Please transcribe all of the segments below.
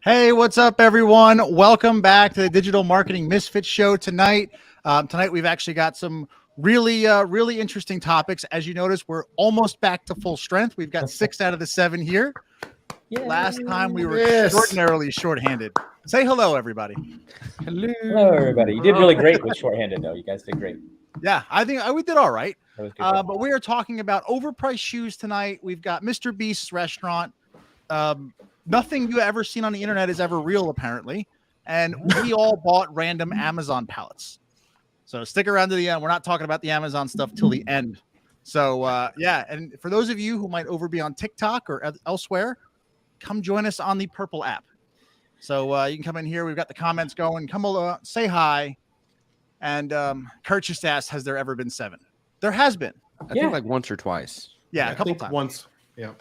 Hey, what's up, everyone? Welcome back to the Digital Marketing Misfits show tonight. Tonight, we've actually got some really interesting topics. As you notice, we're almost back to full strength. We've got 6 out of the 7 here. Yay. Last time we were extraordinarily shorthanded. Say hello, everybody. Hello, everybody. You did really great with shorthanded, though. You guys did great. Yeah, I think we did all right. But we are talking about overpriced shoes tonight. We've got Mr. Beast's restaurant. Nothing you ever seen on the internet is ever real, apparently. And we all bought random Amazon pallets. So stick around to the end. We're not talking about the Amazon stuff till the end. So, yeah. And for those of you who might be on TikTok or elsewhere, come join us on the Purple app. So you can come in here. We've got the comments going. Come along, say hi. And Kurt just asked, has there ever been 7? There has been. I think like once or twice. Yeah, a couple times. Once. Yeah.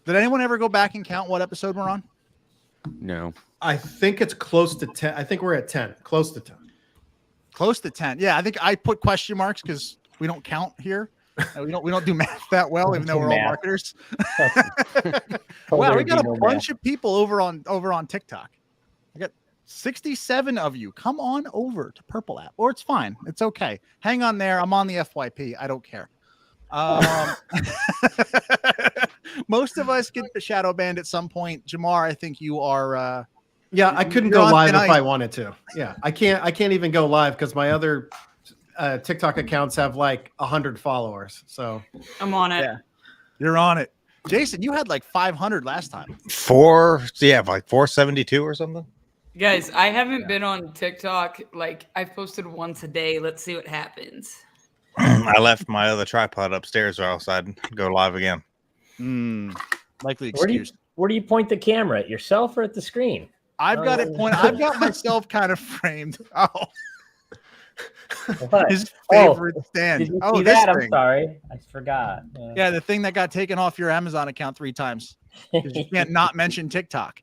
Did anyone ever go back and count what episode we're on? No. I think it's close to 10. I think we're at 10. Close to 10. Close to 10. Yeah, I think I put question marks because we don't count here. We don't do math that well, even though we're all marketers. Wow, we got a bunch of people over on TikTok. I got 67 of you. Come on over to Purple app, or it's fine. It's okay. Hang on there. I'm on the FYP. I don't care. Most of us get the shadow banned at some point. Jamar, I think you are. Yeah, I couldn't go live if I wanted to. Yeah, I can't even go live because my other TikTok accounts have like 100 followers. So I'm on it. Yeah, you're on it. Jason, you had like 500 last time. Like 472 or something. Guys, I haven't been on TikTok. Like, I've posted once a day. Let's see what happens. I left my other tripod upstairs or else I'd go live again. Likely excuse. Where do you point the camera? At yourself or at the screen? I've got myself kind of framed. Oh. What? His favorite stand. Did you see that? I'm sorry. I forgot. Yeah, the thing that got taken off your Amazon account 3 times. Because you can't not mention TikTok.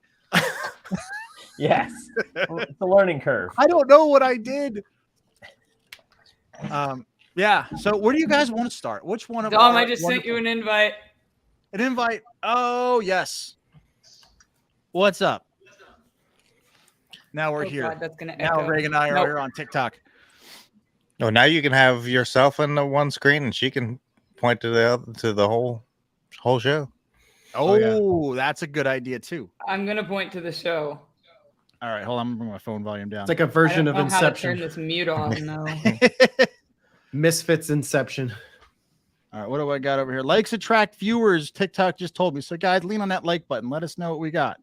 Yes. It's a learning curve. I don't know what I did. Yeah. So where do you guys want to start? Which one of Dom, I just sent you an invite. An invite. Oh, yes. What's up? Now we're here. God, that's gonna now echo. Reagan and I are here on TikTok. Oh, now you can have yourself in the one screen and she can point to the whole show. Oh, yeah. That's a good idea too. I'm gonna point to the show. All right, hold on. I'm gonna bring my phone volume down. It's like a version of Inception. How to turn this mute off now. Misfits Inception. All right, what do I got over here? Likes attract viewers. TikTok just told me. So, guys, lean on that like button. Let us know what we got.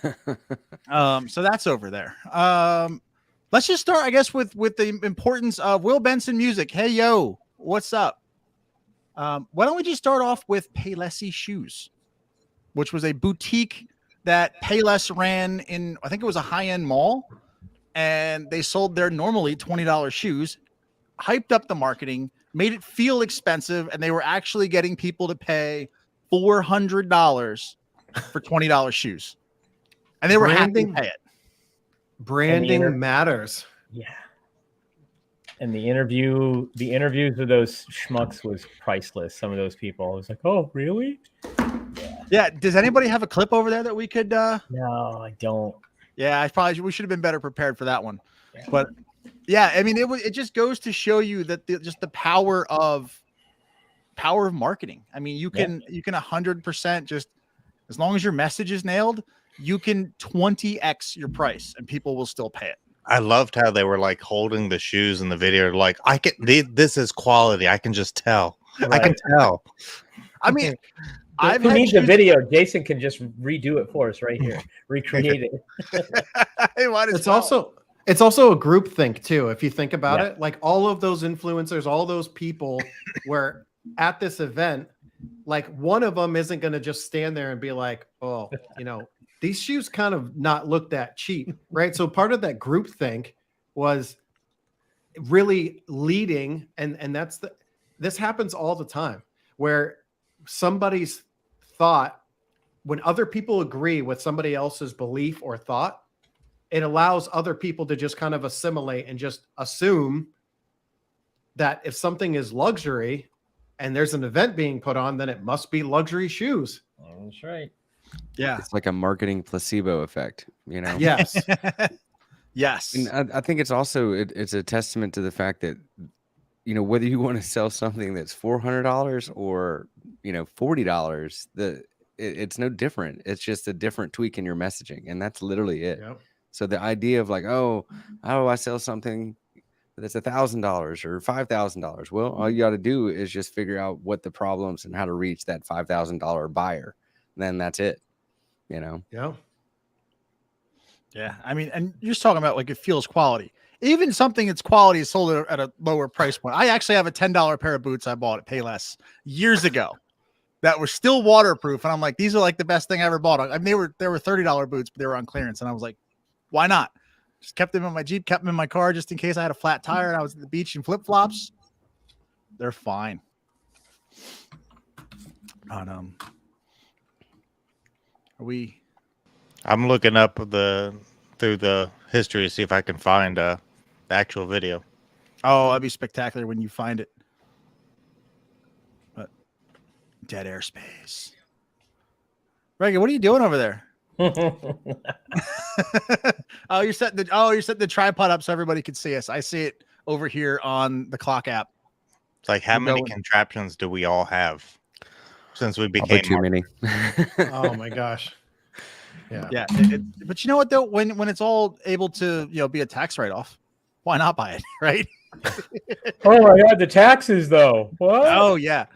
So that's over there. Let's just start, I guess, with the importance of Will Benson music. Hey, yo, what's up? Why don't we just start off with Payless Shoes, which was a boutique that Payless ran in, I think it was a high-end mall, and they sold their normally $20 shoes, hyped up the marketing, made it feel expensive, and they were actually getting people to pay $400 for $20 shoes. And they were happy to pay it. Branding matters. Yeah. And the interviews with those schmucks was priceless. Some of those people, I was like, "Oh, really?" Yeah. Does anybody have a clip over there that we could? No, I don't. Yeah, we should have been better prepared for that one. Yeah. But yeah, I mean, it just goes to show you that just the power of marketing. I mean, you can 100% just as long as your message is nailed, you can 20x your price and people will still pay it. I loved how they were like holding the shoes in the video. Like, this is quality. I can just tell. Right. I can tell. I mean, who needs a video? Jason can just redo it for us right here. Recreate it. It's also a group think too. If you think about it, like all of those influencers, all those people were at this event. Like one of them isn't going to just stand there and be like, "Oh, these shoes kind of not look that cheap," right? So part of that group think was really leading, and this happens all the time where somebody's thought, when other people agree with somebody else's belief or thought, it allows other people to just kind of assimilate and just assume that if something is luxury and there's an event being put on, then it must be luxury shoes. That's right. Yeah. It's like a marketing placebo effect, you know? Yes. Yes. And I think it's also it's a testament to the fact that, you know, whether you want to sell something that's $400 or, you know, $40, it's no different. It's just a different tweak in your messaging, and that's literally it. Yep. So the idea of like, oh, how do I sell something that's $1,000 or $5,000? Well, all you got to do is just figure out what the problems and how to reach that $5,000 buyer. Then that's it. You know. Yeah. Yeah. I mean, and you're just talking about like it feels quality. Even something that's quality is sold at a lower price point. I actually have a $10 pair of boots I bought at Payless years ago that were still waterproof. And I'm like, these are like the best thing I ever bought. I mean, they were $30 boots, but they were on clearance. And I was like, why not? Just kept them in my Jeep, kept them in my car just in case I had a flat tire and I was at the beach in flip flops. They're fine. But, are we? I'm looking up through the history to see if I can find the actual video. Oh, that'd be spectacular when you find it. But dead airspace. Reagan, what are you doing over there? You're setting the tripod up so everybody can see us. I see it over here on the clock app. It's like, how many contraptions do we all have since we became too many? Oh my gosh. Yeah. But you know what though? When it's all able to, you know, be a tax write-off, why not buy it, right? Oh my God, the taxes though. What? Oh yeah,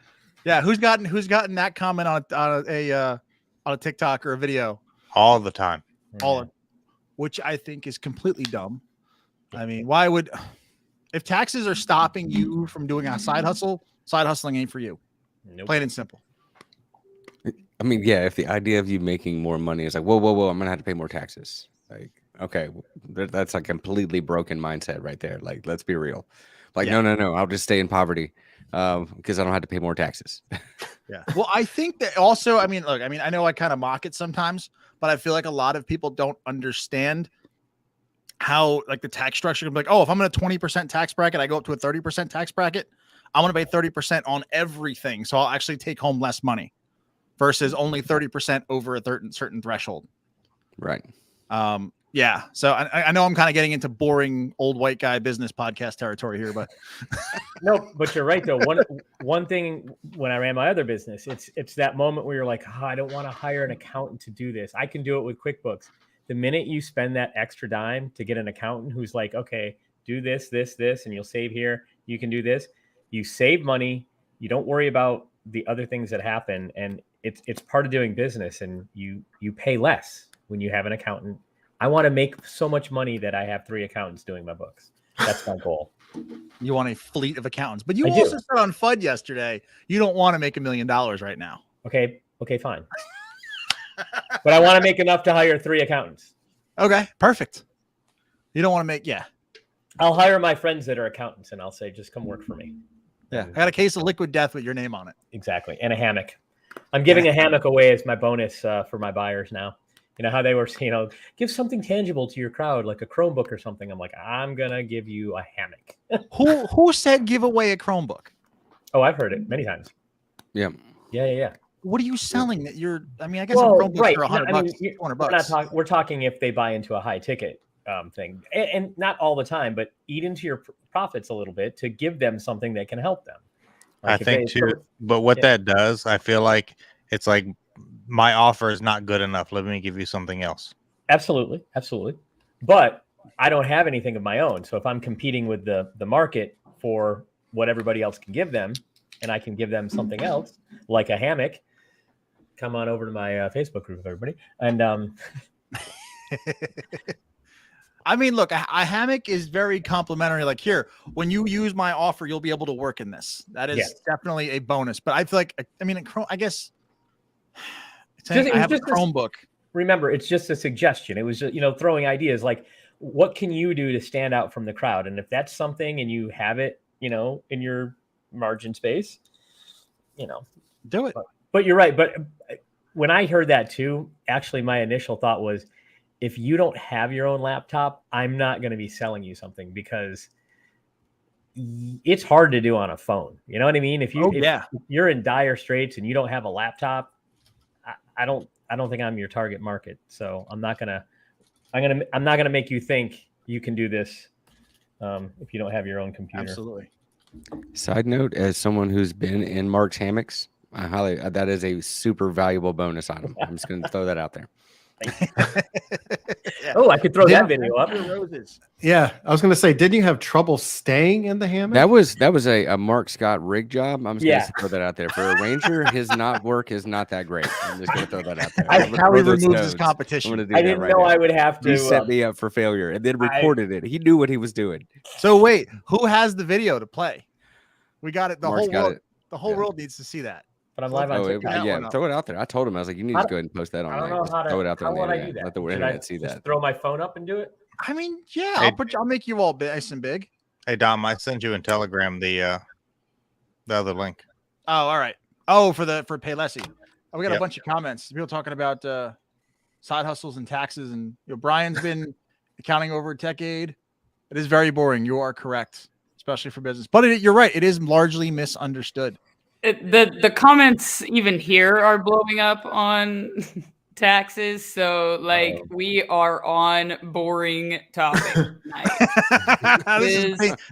yeah. Who's gotten that comment on a TikTok or a video? all the time? Which I think is completely dumb. I mean, why would, if taxes are stopping you from doing a side hustle, side hustling ain't for you. Nope. Plain and simple. I mean, yeah, if the idea of you making more money is like, whoa, I'm gonna have to pay more taxes. Like, okay, that's a completely broken mindset right there. Like, let's be real. Like, no, I'll just stay in poverty because I don't have to pay more taxes. Yeah. Well, I think that also, I mean, look, I mean, I know I kind of mock it sometimes, but I feel like a lot of people don't understand how like the tax structure can be like, oh, if I'm in a 20% tax bracket, I go up to a 30% tax bracket. I want to pay 30% on everything. So I'll actually take home less money versus only 30% over a certain threshold. Right. Yeah. So I know I'm kind of getting into boring old white guy business podcast territory here, but no, but you're right though. One thing when I ran my other business, it's that moment where you're like, oh, I don't want to hire an accountant to do this. I can do it with QuickBooks. The minute you spend that extra dime to get an accountant who's like, okay, do this, and you'll save here. You can do this. You save money. You don't worry about the other things that happen, and it's part of doing business. And you pay less when you have an accountant. I want to make so much money that I have 3 accountants doing my books. That's my goal. You want a fleet of accountants, but you also said on FUD yesterday, you don't want to make $1 million right now. Okay, fine. But I want to make enough to hire 3 accountants. Okay, perfect. You don't want to make, I'll hire my friends that are accountants and I'll say, just come work for me. Yeah. I got a case of liquid death with your name on it. Exactly. And a hammock. I'm giving a hammock away as my bonus for my buyers now. You know how they were, give something tangible to your crowd, like a Chromebook or something. I'm like, I'm going to give you a hammock. Who said give away a Chromebook? Oh, I've heard it many times. Yeah. Yeah. What are you selling that you're, I mean, I guess a Chromebooks are $100, $200. We're talking if they buy into a high ticket thing, and not all the time, but eat into your profits a little bit to give them something that can help them. Like I think too, but what that does, I feel like it's like my offer is not good enough. Let me give you something else. Absolutely. But I don't have anything of my own. So if I'm competing with the market for what everybody else can give them, and I can give them something else, like a hammock, come on over to my Facebook group, everybody. And I mean, look, a hammock is very complimentary. Like here, when you use my offer, you'll be able to work in this. That is definitely a bonus. But I feel like, I mean, I guess I have a Chromebook. Remember, it's just a suggestion. It was just, throwing ideas like, what can you do to stand out from the crowd? And if that's something and you have it, in your margin space, do it. But you're right. But when I heard that too, actually, my initial thought was, if you don't have your own laptop, I'm not going to be selling you something because it's hard to do on a phone. You know what I mean? If you're in dire straits and you don't have a laptop, I don't think I'm your target market. So I'm not gonna make you think you can do this if you don't have your own computer. Absolutely. Side note: as someone who's been in Mark's hammocks, that is a super valuable bonus item. I'm just going to throw that out there. Yeah. Oh, I could throw that video up. Roses. Yeah, I was going to say, didn't you have trouble staying in the hammock? That was a Mark Scott rig job. I'm just going to throw that out there. For a ranger, his work is not that great. I'm just going to throw that out there. How he removes his competition. I didn't know I would have to. He set me up for failure and then recorded it. He knew what he was doing. So wait, who has the video to play? We got it. The Mark's whole got world. it. The whole world needs to see that. But I'm live on TikTok. Yeah, throw it out there. I told him, I was like, you need to go ahead and post that on. I don't know how to throw it out there. How would I do that? Let the Should internet see just that. Throw my phone up and do it. I mean, yeah, Hey, I'll make you all nice and big. Hey Dom, I sent you in Telegram the other link. Oh, all right. Oh, for Paylessy. Oh, we got a Yep. bunch of comments. People talking about side hustles and taxes, and Brian's been accounting over a decade. It is very boring. You are correct, especially for business. But you're right. It is largely misunderstood. The comments even here are blowing up on taxes. So like we are on boring topic tonight.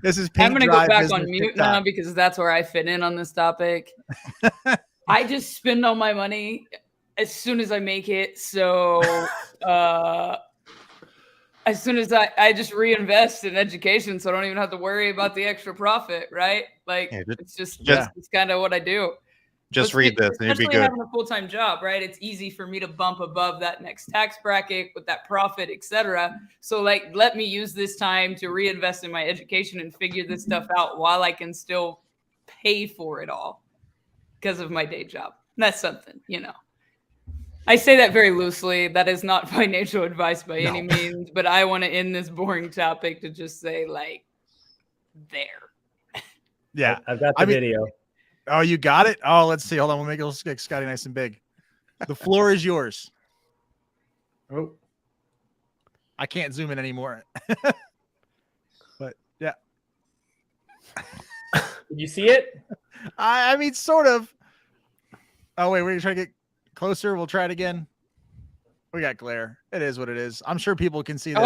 This is I'm gonna go back business on mute TikTok. now because that's where I fit in on this topic. I just spend all my money as soon as I make it. So as soon as I just reinvest in education, so I don't even have to worry about the extra profit, right? Like it's kind of what I do. Just read this and you'll be Especially good. having a full-time job, right? It's easy for me to bump above that next tax bracket with that profit, etc. So like, let me use this time to reinvest in my education and figure this stuff out while I can still pay for it all because of my day job. That's something, I say that very loosely. That is not financial advice by any means, but I want to end this boring topic to just say like, there. Yeah. I've got the video. Oh, you got it? Oh, let's see. Hold on. Let's get Scotty nice and big. The floor is yours. Oh, I can't zoom in anymore. But yeah. Did you see it? I mean, sort of. Oh, wait, we're going to try to get closer. We'll try it again. We got glare. It is what it is. I'm sure people can see this.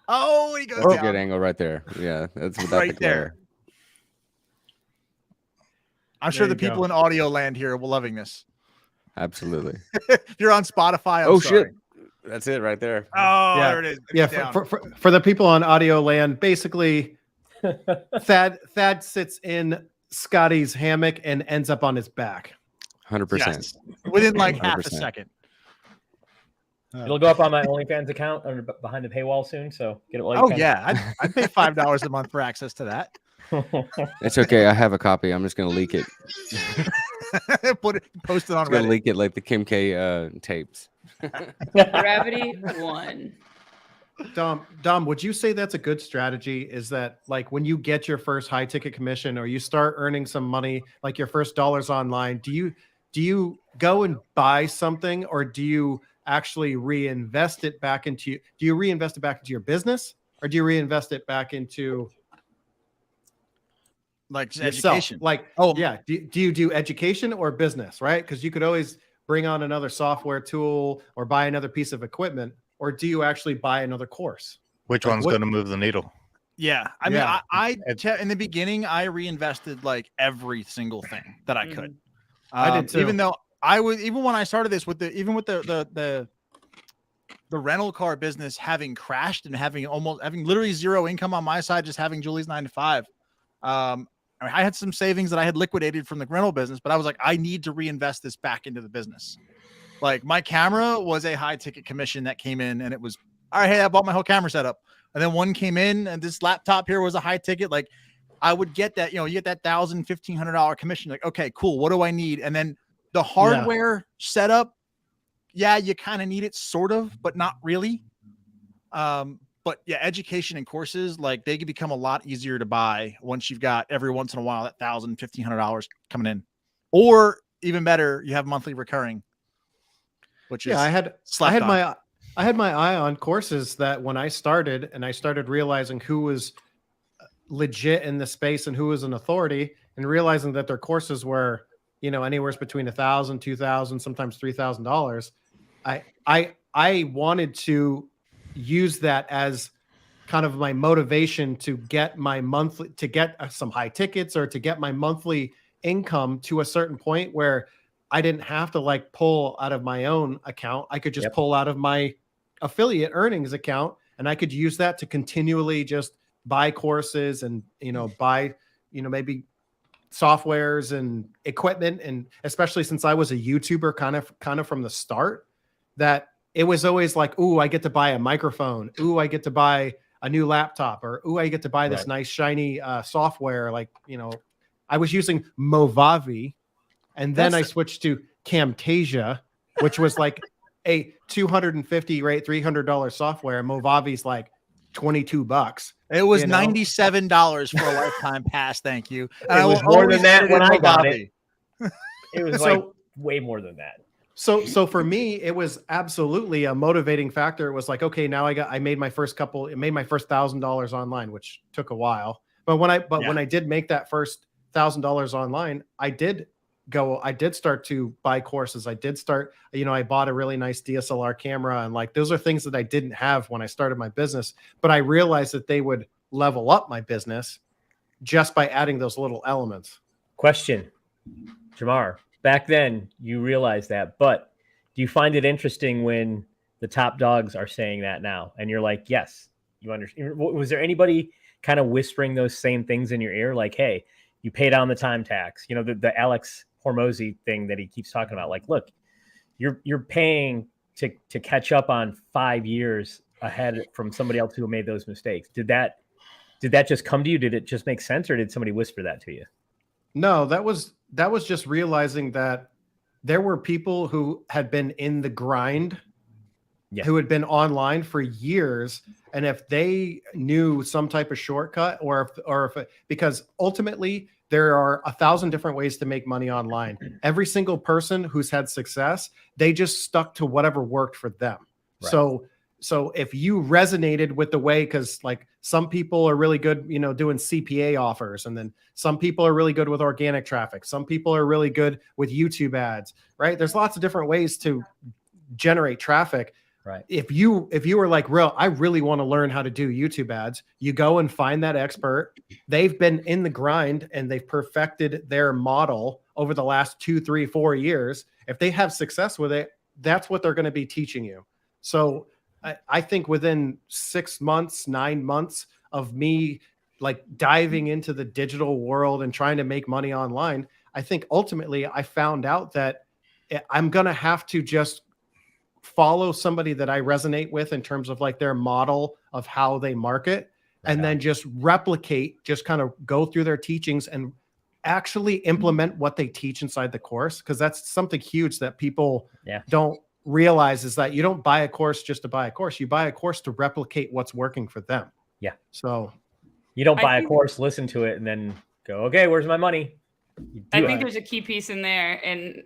Oh, he goes That's down. a good angle right there. Yeah, that's without Right the glare. there. I'm sure the people in audio land here will loving this. Absolutely. If you're on Spotify, I'm sorry. Shit. That's it right there. Oh, yeah. there it is. Yeah, for the people on audio land, basically, Thad sits in Scotty's hammock and ends up on his back. 100%. Yes. Within like half a 100%. second. It'll go up on my OnlyFans account behind the paywall soon. So get it while you Oh can. yeah, I'd pay $5 a month for access to that. It's okay. I have a copy. I'm just going to leak it. Post it on I'm going to Reddit. leak it like the Kim K tapes. Gravity 1. Dom, would you say that's a good strategy? Is that like when you get your first high ticket commission or you start earning some money, like your first dollars online, do you go and buy something, or do you actually reinvest it back into your business, or do you reinvest it back into Like yourself? education? Like, yeah. Do you do education or business, right? Because you could always bring on another software tool or buy another piece of equipment, or do you actually buy another course? Which one's going to move the needle? Yeah. I mean, I in the beginning, I reinvested like every single thing that I could. I did too. Even when I started this with the rental car business having crashed and having literally zero income on my side, just having Julie's 9 to 5. I had some savings that I had liquidated from the rental business, but I was like, I need to reinvest this back into the business. Like my camera was a high ticket commission that came in, and it was all right. Hey, I bought my whole camera setup, and then one came in, and this laptop here was a high ticket. Like I would get that, you get that $1,000, $1,500 commission. Like, okay, cool. What do I need? And then the hardware setup, you kind of need it, sort of, but not really. But yeah, education and courses, like they can become a lot easier to buy once you've got every once in a while that $1,000, $1,500 coming in, or even better, you have monthly recurring. Which is I had my eye on courses that when I started realizing who was legit in the space and who was an authority, and realizing that their courses were anywhere between $1,000, $2,000, sometimes $3,000. I wanted to use that as kind of my motivation to get my monthly, to get some high tickets, or to get my monthly income to a certain point where I didn't have to like pull out of my own account. I could just pull out of my affiliate earnings account, and I could use that to continually just buy courses and, buy, maybe softwares and equipment. And especially since I was a YouTuber kind of from the start, that it was always like, ooh, I get to buy a microphone. Ooh, I get to buy a new laptop, or, ooh, I get to buy this nice shiny software. Like, I was using Movavi, and then I switched to Camtasia, which was like a $250, right, $300 software. And Movavi's like $22. It was $97 for a lifetime pass. Thank you. And it was more than that when I got it. It was like way more than that. So for me, it was absolutely a motivating factor. It was like, okay, now I made my first $1,000 online, which took a while. But when I did make that first $1,000 online, I did start to buy courses. I did start, I bought a really nice DSLR camera, and like, those are things that I didn't have when I started my business, but I realized that they would level up my business just by adding those little elements. Question, Jamar. Back then, you realized that, but do you find it interesting when the top dogs are saying that now? And you're like, yes, you understand. Was there anybody kind of whispering those same things in your ear? Like, hey, you pay down the time tax, the Alex Hormozy thing that he keeps talking about. Like, look, you're paying to catch up on 5 years ahead from somebody else who made those mistakes. Did that just come to you? Did it just make sense, or did somebody whisper that to you? No, that was just realizing that there were people who had been in the grind, who had been online for years. And if they knew some type of shortcut, because ultimately there are 1,000 different ways to make money online. Every single person who's had success, they just stuck to whatever worked for them. Right. So if you resonated with the way, because like some people are really good, doing CPA offers, and then some people are really good with organic traffic. Some people are really good with YouTube ads, right? There's lots of different ways to generate traffic. Right. If you were like, I really want to learn how to do YouTube ads, you go and find that expert. They've been in the grind and they've perfected their model over the last 2, 3, 4 years. If they have success with it, that's what they're going to be teaching you. So I think within 6 months, 9 months of me like diving into the digital world and trying to make money online, I think ultimately I found out that I'm going to have to just follow somebody that I resonate with in terms of like their model of how they market, and then just replicate, just kind of go through their teachings and actually implement what they teach inside the course. Because that's something huge that people don't realize, is that you don't buy a course just to buy a course. You buy a course to replicate what's working for them. Yeah. So you don't buy a course, listen to it, and then go, okay, where's my money? I think there's a key piece in there, and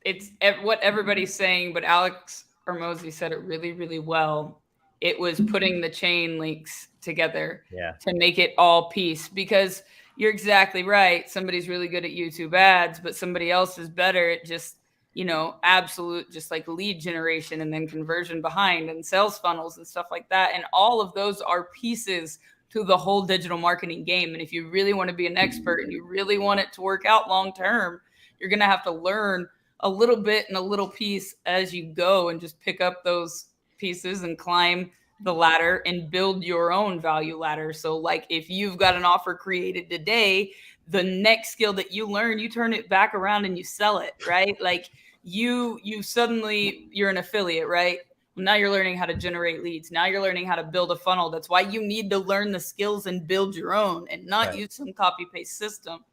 it's what everybody's saying, but Alex Hormozy said it really, really well. It was putting the chain links together to make it all piece, because you're exactly right. Somebody's really good at YouTube ads, but somebody else is better at just, absolute, just like lead generation and then conversion behind and sales funnels and stuff like that. And all of those are pieces to the whole digital marketing game. And if you really want to be an expert and you really want it to work out long term, you're going to have to learn a little bit and a little piece as you go, and just pick up those pieces and climb the ladder and build your own value ladder. So like if you've got an offer created today, the next skill that you learn, you turn it back around and you sell it, right? Like you're an affiliate, right? Now you're learning how to generate leads. Now you're learning how to build a funnel. That's why you need to learn the skills and build your own, and not use some copy paste system.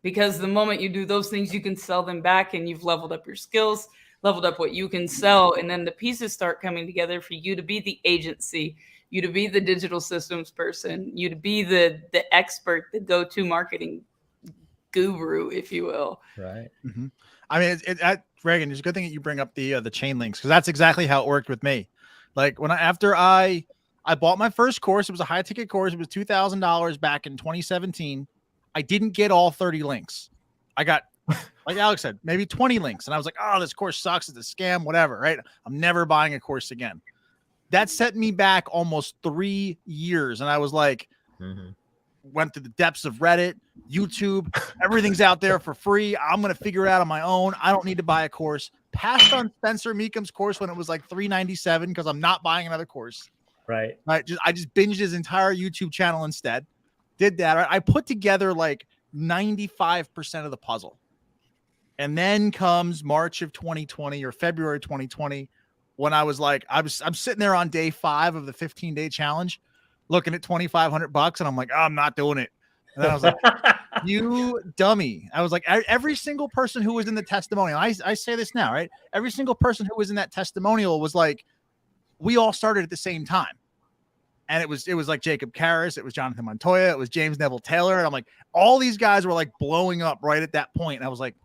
Because the moment you do those things, you can sell them back, and you've leveled up your skills, leveled up what you can sell. And then the pieces start coming together for you to be the agency, you to be the digital systems person, you to be the expert, the go-to marketing guru, if you will. Right. Mm-hmm. I mean, Reagan, it's a good thing that you bring up the chain links, because that's exactly how it worked with me. Like after I bought my first course, it was a high ticket course. It was $2,000 back in 2017. I didn't get all 30 links. I got like Alex said, maybe 20 links. And I was like, oh, this course sucks. It's a scam, whatever, right? I'm never buying a course again. That set me back almost 3 years. And I was like, went to the depths of Reddit, YouTube, everything's out there for free. I'm going to figure it out on my own. I don't need to buy a course. Passed on Spencer Meekum's course when it was like $397 because I'm not buying another course. Right. I just binged his entire YouTube channel instead. Did that. I put together like 95% of the puzzle. And then comes March of 2020 or February 2020 when I was like, I'm sitting there on day 5 of the 15-day challenge looking at $2,500 and I'm like, oh, I'm not doing it. And then I was like, you dummy. I was like, every single person who was in the testimonial, I say this now, right? Every single person who was in that testimonial was like, we all started at the same time. And it was like Jacob Karras, it was Jonathan Montoya, it was James Neville Taylor. And I'm like, all these guys were like blowing up right at that point. And I was like,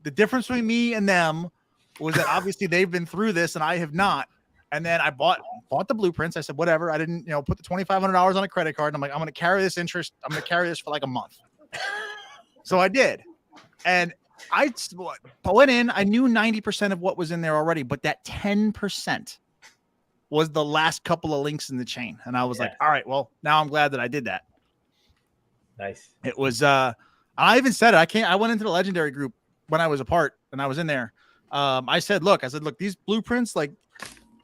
the difference between me and them was that obviously they've been through this and I have not. And then I bought the blueprints. I said, whatever. I didn't, put the $2,500 on a credit card. And I'm like, I'm going to carry this interest. I'm going to carry this for like a month. So I did. And I went in, I knew 90% of what was in there already, but that 10% was the last couple of links in the chain. And I was like, all right, well, now I'm glad that I did that. Nice. It was, I even said it. I went into the legendary group when I was apart and I was in there. I said, look, these blueprints, like,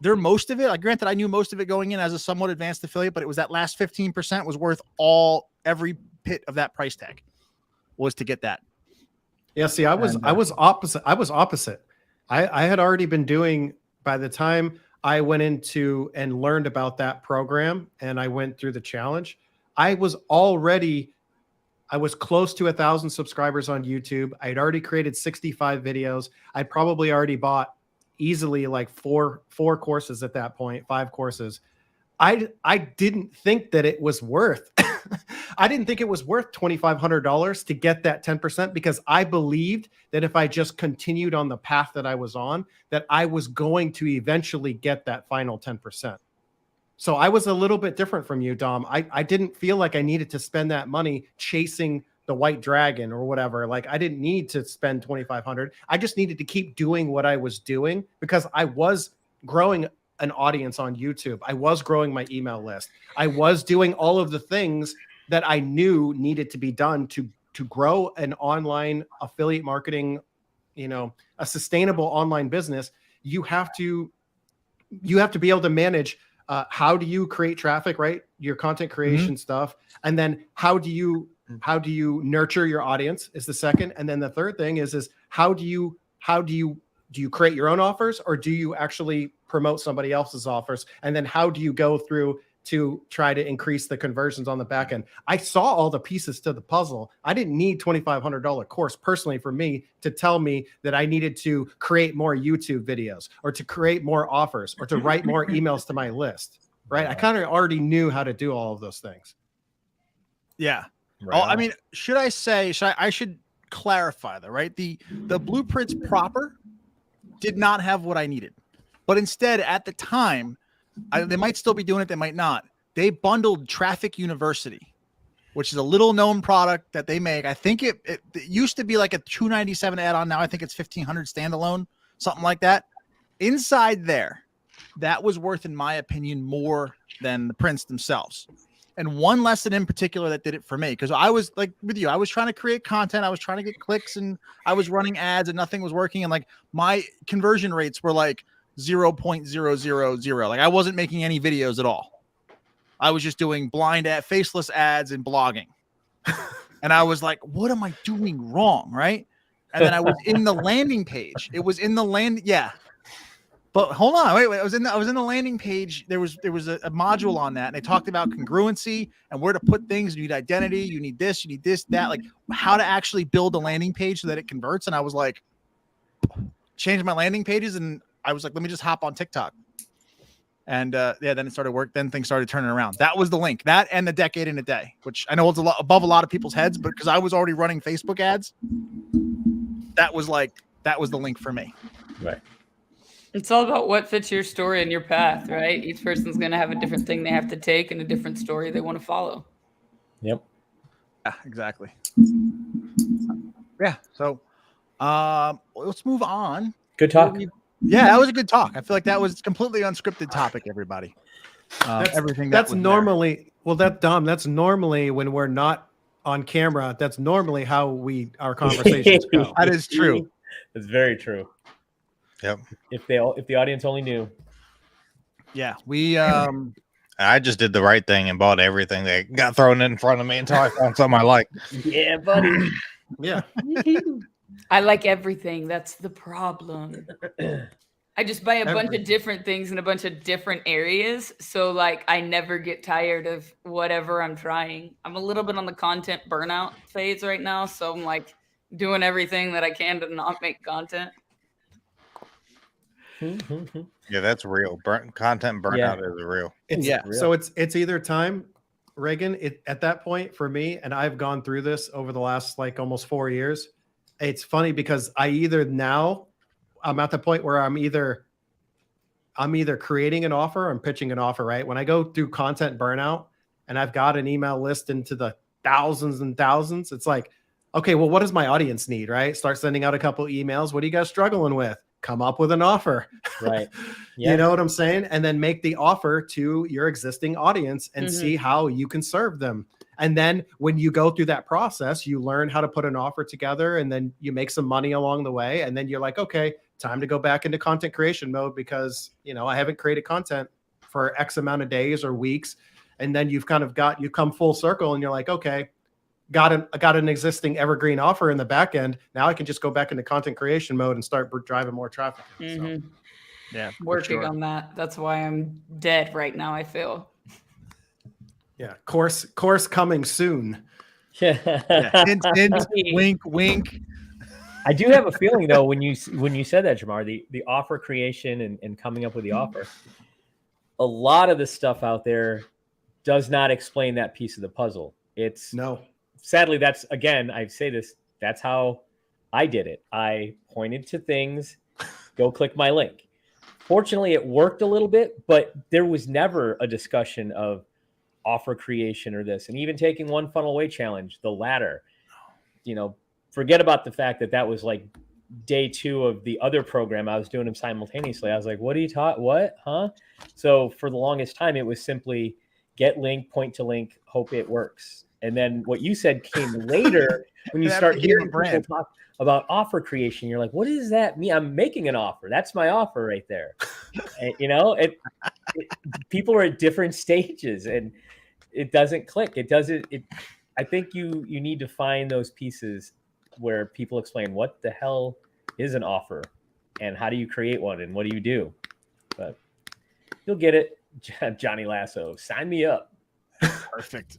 they're most of it. Like, granted, I knew most of it going in as a somewhat advanced affiliate, but it was that last 15% was worth every bit of that price tag was to get that. Yeah. See, I was opposite. I had already been doing, by the time I went into and learned about that program and I went through the challenge, I was close to 1,000 subscribers on YouTube. I'd already created 65 videos. I probably already bought easily like four courses at that point, 5 courses. I didn't think that it was worth, I didn't think it was worth $2,500 to get that 10% because I believed that if I just continued on the path that I was on, that I was going to eventually get that final 10%. So I was a little bit different from you, Dom. I didn't feel like I needed to spend that money chasing the white dragon or whatever. Like, I didn't need to spend $2,500. I just needed to keep doing what I was doing because I was growing an audience on YouTube. I was growing my email list. I was doing all of the things that I knew needed to be done to grow an online affiliate marketing, a sustainable online business. You have to be able to manage how do you create traffic, right? Your content creation stuff. And then how do you nurture your audience is the second. And then the third thing is how do you create your own offers or do you actually promote somebody else's offers? And then how do you go through to try to increase the conversions on the back end? I saw all the pieces to the puzzle. I didn't need $2,500 course personally for me to tell me that I needed to create more YouTube videos or to create more offers or to write more emails to my list, right? I kind of already knew how to do all of those things. Yeah. Right. I mean, I should clarify though, right? The blueprints proper did not have what I needed, but instead at the time, they might still be doing it. They might not. They bundled Traffic University, which is a little known product that they make. I think it used to be like a $297 add-on. Now I think it's $1,500 standalone, something like that. Inside there, that was worth, in my opinion, more than the prints themselves. And one lesson in particular that did it for me, because I was like with you, I was trying to create content, I was trying to get clicks, and I was running ads, and nothing was working. And like my conversion rates were like 0.000. Like I wasn't making any videos at all. I was just doing blind faceless ads and blogging. And I was like, what am I doing wrong? Right. And then I was in the landing page. It was in the yeah. But hold on, wait. I was in the landing page. There was a module on that, and they talked about congruency and where to put things. You need identity, you need this, that, like how to actually build a landing page so that it converts. And I was like, change my landing pages, and I was like, let me just hop on TikTok. And then it started work. Then things started turning around. That was the link. That and the decade in a day, which I know it's a lot above a lot of people's heads, but because I was already running Facebook ads, that was the link for me. Right. It's all about what fits your story and your path, right? Each person's going to have a different thing they have to take and a different story they want to follow. Yep. Yeah, exactly. Yeah. So Let's move on. Good talk. Yeah, that was a good talk. I feel like that was completely unscripted topic, everybody. Everything that's was normally there. Well, that's normally when we're not on camera. That's normally how our conversations go. That is true. That's very true. Yep. If the audience only knew. Yeah, we I just did the right thing and bought everything that got thrown in front of me until I found something I like. Yeah, buddy. Yeah. I like everything. That's the problem. I just buy a bunch of different things in a bunch of different areas. So like I never get tired of whatever I'm trying. I'm a little bit on the content burnout phase right now. So I'm like doing everything that I can to not make content. Yeah, that's real. Content burnout is real. Real. So it's either time, Reagan, at that point for me, and I've gone through this over the last like almost 4 years. It's funny because I'm at the point where I'm either creating an offer or I'm pitching an offer, right? When I go through content burnout and I've got an email list into the thousands and thousands, it's like, okay, well, what does my audience need, right? Start sending out a couple emails. What are you guys struggling with? Come up with an offer. Right. Yeah. You know what I'm saying? And then make the offer to your existing audience and see how you can serve them. And then when you go through that process, you learn how to put an offer together and then you make some money along the way. And then you're like, okay, time to go back into content creation mode because, I haven't created content for X amount of days or weeks. And then you come full circle and you're like, okay, got an existing evergreen offer in the back end. Now I can just go back into content creation mode and start driving more traffic. So, yeah, working on that. That's why I'm dead right now, I feel. Yeah. Course coming soon. Yeah. Hint, wink, wink. I do have a feeling though, when you said that, Jamar, the offer creation and coming up with the offer, a lot of the stuff out there does not explain that piece of the puzzle. Sadly, that's, again, I say this, that's how I did it. I pointed to things, go click my link. Fortunately, it worked a little bit, but there was never a discussion of offer creation or this. And even taking one funnel away challenge, the ladder, forget about the fact that was like day 2 of the other program. I was doing them simultaneously. I was like, what are you taught? What? Huh? So for the longest time, it was simply get link, point to link, hope it works. And then what you said came later when you start hearing people talk about offer creation. You're like, what does that mean? I'm making an offer. That's my offer right there. And, people are at different stages and it doesn't click. I think you need to find those pieces where people explain what the hell is an offer and how do you create one and what do you do? But you'll get it. Johnny Lasso, sign me up. Perfect.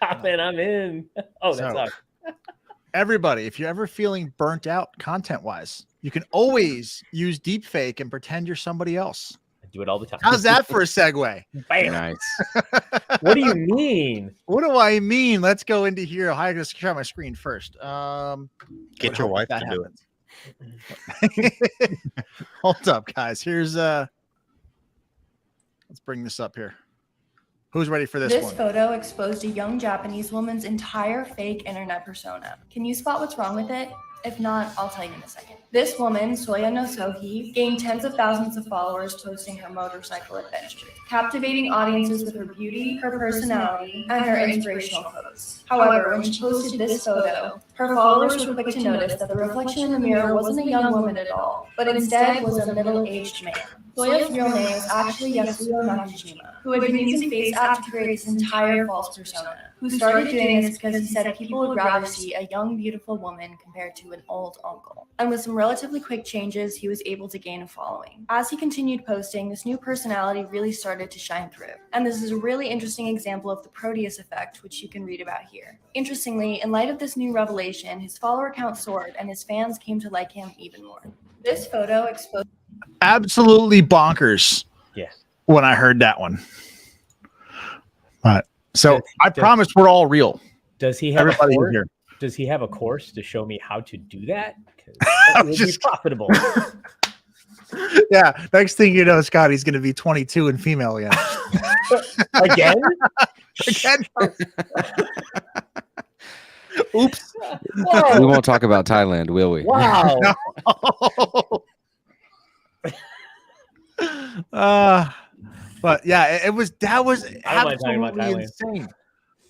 Comment, I'm in. Oh, that's awesome. Everybody, if you're ever feeling burnt out content-wise, you can always use deepfake and pretend you're somebody else. I do it all the time. How's that for a segue? Bam. Nice. What do you mean? What do I mean? Let's go into here. I'm going to share my screen first. Get your wife to do it. Hold up, guys. Here's let's bring this up here. Who's ready for this one? This photo exposed a young Japanese woman's entire fake internet persona. Can you spot what's wrong with it? If not, I'll tell you in a second. This woman, Soya no Sohi, gained tens of thousands of followers posting her motorcycle adventures, captivating audiences with her beauty, her personality, and her inspirational quotes. However, when she posted this photo, her followers were quick to notice that the reflection in the mirror wasn't a young woman at all, but instead was a middle-aged man. Soya's real name is actually Yasuo Nakajima, who had been using FaceApp to create this entire false persona, who started doing this because he said people would rather see a young, beautiful woman compared to an old uncle. And with some relatively quick changes, he was able to gain a following. As he continued posting, this new personality really started to shine through. And this is a really interesting example of the Proteus effect, which you can read about here. Interestingly, in light of this new revelation, his follower count soared and his fans came to like him even more. This photo exposed absolutely bonkers. Yes. When I heard that one. So I promise we're all real. Does he have everybody a here? Does he have a course to show me how to do that? That will be profitable. Yeah. Next thing you know, Scotty's going to be 22 and female again. Again? Again? Oops. Whoa. We won't talk about Thailand, will we? Wow. But yeah, that was I don't mind talking about absolutely Thailand. insane.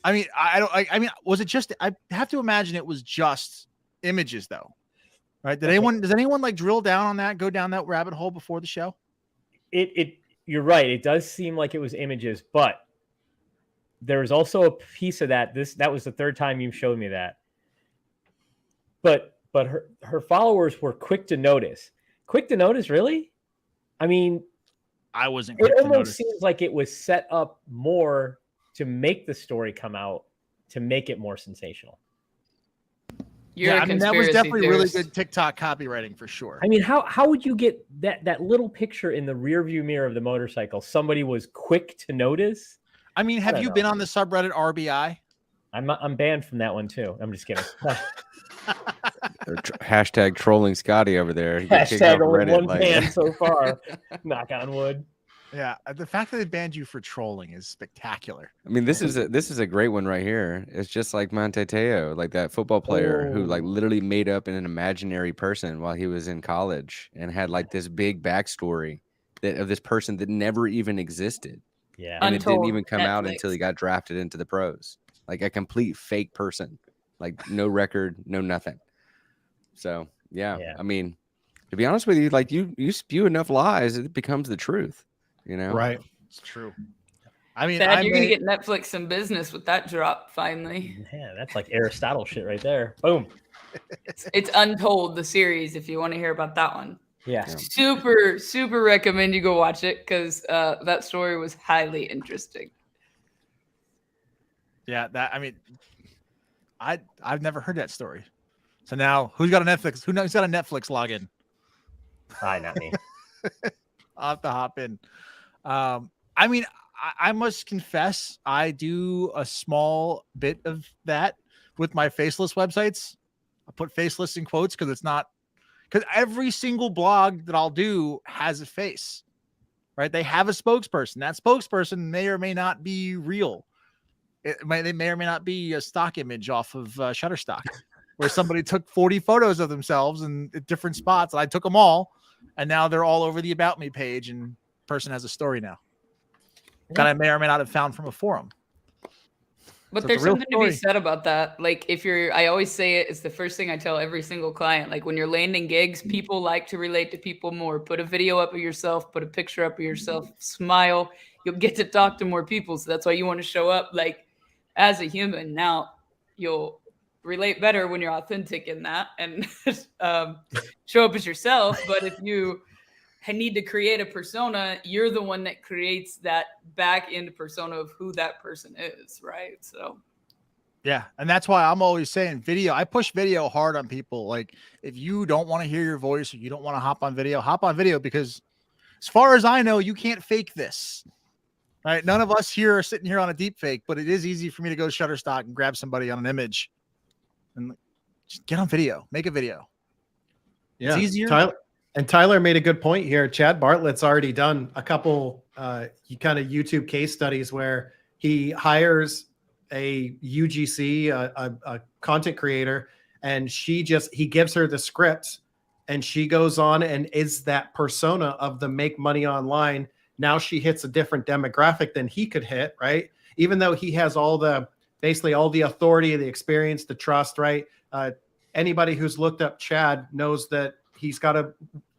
I mean, I mean, was it just? I have to imagine it was just images, though, right? Does anyone like drill down on that, go down that rabbit hole before the show? You're right. It does seem like it was images, but there's also a piece of that. That was the third time you showed me that. But her followers were quick to notice. Quick to notice, really? I mean, I wasn't. It almost seems like it was set up more to make the story come out, to make it more sensational. I mean, that was definitely really good TikTok copywriting for sure. I mean, how would you get that little picture in the rear view mirror of the motorcycle? Somebody was quick to notice. I mean, have you been on the subreddit RBI? I'm banned from that one too. I'm just kidding. Hashtag trolling Scotty over there. Hashtag only one ban so far. Knock on wood. Yeah, the fact that they banned you for trolling is spectacular. I mean, this is a great one right here. It's just like Monte Teo, like that football player who like literally made up an imaginary person while he was in college and had like this big backstory of this person that never even existed. Yeah, and it didn't even come out until he got drafted into the pros. Like a complete fake person, like no record, no nothing. So yeah. I mean, to be honest with you, like you spew enough lies, it becomes the truth. You know, right? It's true. I mean, Dad, you're gonna get Netflix some business with that drop finally. Yeah, that's like Aristotle shit right there. Boom. It's Untold, the series. If you want to hear about that one, yeah, super recommend you go watch it because that story was highly interesting. Yeah, I mean, I've never heard that story. So now, who's got a Netflix? Who's got a Netflix login? Not me. I'll have to hop in. I mean, I must confess, I do a small bit of that with my faceless websites. I put faceless in quotes because every single blog that I'll do has a face, right? They have a spokesperson. That spokesperson may or may not be real. They may or may not be a stock image off of Shutterstock, where somebody took 40 photos of themselves in different spots, and I took them all, and now they're all over the About Me page, and person has a story now that I may or may not have found from a forum. But so there's something to be said about that. Like I always say it's the first thing I tell every single client. Like when you're landing gigs, people like to relate to people more. Put a video up of yourself, put a picture up of yourself, smile. You'll get to talk to more people. So that's why you want to show up like as a human. Now you'll relate better when you're authentic in that and show up as yourself. But if you need to create a persona, you're the one that creates that back end persona of who that person is, right? So yeah, and that's why I'm always saying video. I push video hard on people. Like if you don't want to hear your voice or you don't want to hop on video because as far as I know, you can't fake this. Right? None of us here are sitting here on a deep fake, but it is easy for me to go to Shutterstock and grab somebody on an image and just get on video, make a video. Yeah, it's easier. Tyler made a good point here. Chad Bartlett's already done a couple kind of YouTube case studies where he hires a UGC, a content creator, and he gives her the script and she goes on and is that persona of the make money online. Now she hits a different demographic than he could hit, right? Even though he has basically all the authority, the experience, the trust, right? Anybody who's looked up Chad knows that he's got a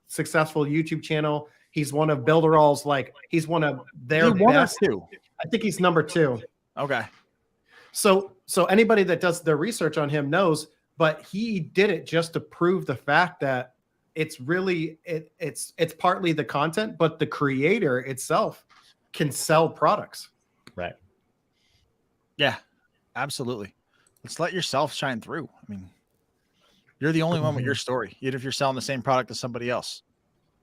successful YouTube channel. He's one of Builderall's, he's one of their best. I think he's number 2. Okay. So anybody that does their research on him knows, but he did it just to prove the fact that it's really it's partly the content, but the creator itself can sell products. Right. Yeah, absolutely. Let's let yourself shine through. I mean, you're the only one with your story, even if you're selling the same product to somebody else.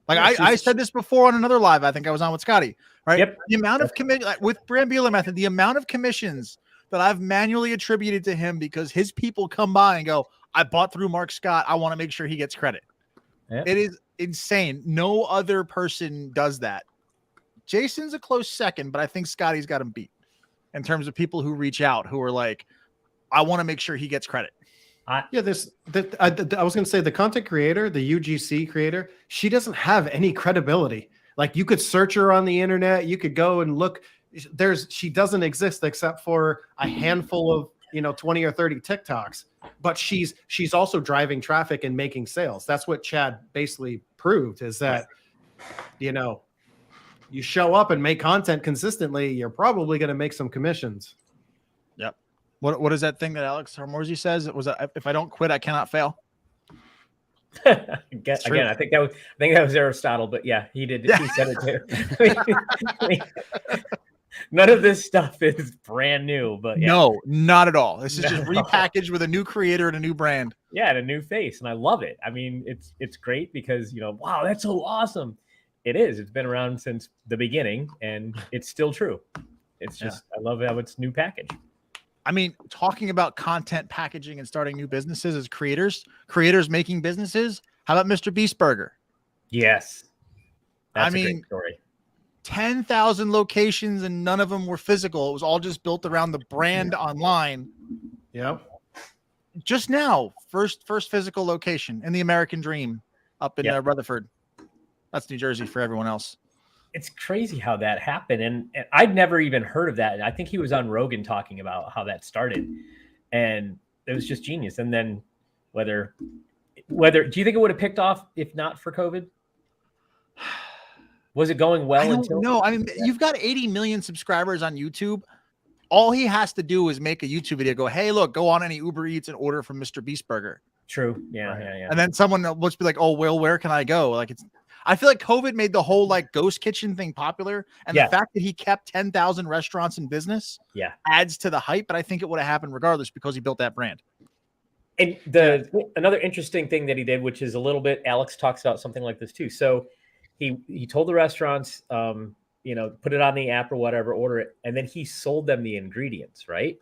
Like I said this before on another live, I think I was on with Scotty, right? Yep. The amount of with Brand Bueller Method, the amount of commissions that I've manually attributed to him because his people come by and go, I bought through Mark Scott. I want to make sure he gets credit. Yep. It is insane. No other person does that. Jason's a close second, but I think Scotty's got him beat in terms of people who reach out, who are like, I want to make sure he gets credit. I was going to say the content creator, the UGC creator, she doesn't have any credibility. Like you could search her on the internet, you could go and look. She doesn't exist except for a handful of 20 or 30 TikToks. But she's also driving traffic and making sales. That's what Chad basically proved, is that you show up and make content consistently, you're probably going to make some commissions. Yep. What is that thing that Alex Hormozy says? It was if I don't quit, I cannot fail. Again, I think that was Aristotle, but yeah, he did. He said it too. None of this stuff is brand new, but yeah. No, not at all. This is just repackaged with a new creator and a new brand. Yeah, and a new face, and I love it. I mean, it's great because wow, that's so awesome. It is. It's been around since the beginning, and it's still true. It's just I love how it's new package. I mean, talking about content packaging and starting new businesses as creators making businesses. How about Mr. Beast Burger? Yes, that's a great story. 10,000 locations and none of them were physical. It was all just built around the brand online. Yep. Just now, first physical location in the American Dream up in Rutherford. That's New Jersey for everyone else. It's crazy how that happened. And I'd never even heard of that. I think he was on Rogan talking about how that started. And it was just genius. And then whether do you think it would have picked off if not for COVID? Was it going well? No, I mean, you've got 80 million subscribers on YouTube. All he has to do is make a YouTube video, go, hey, look, go on any Uber Eats and order from Mr. Beast Burger. True. Yeah. And then someone will just be like, oh, well, where can I go? Like I feel like COVID made the whole like ghost kitchen thing popular. And the fact that he kept 10,000 restaurants in business adds to the hype. But I think it would have happened regardless because he built that brand. And another interesting thing that he did, which is a little bit, Alex talks about something like this too. So he told the restaurants, put it on the app or whatever, order it. And then he sold them the ingredients, right?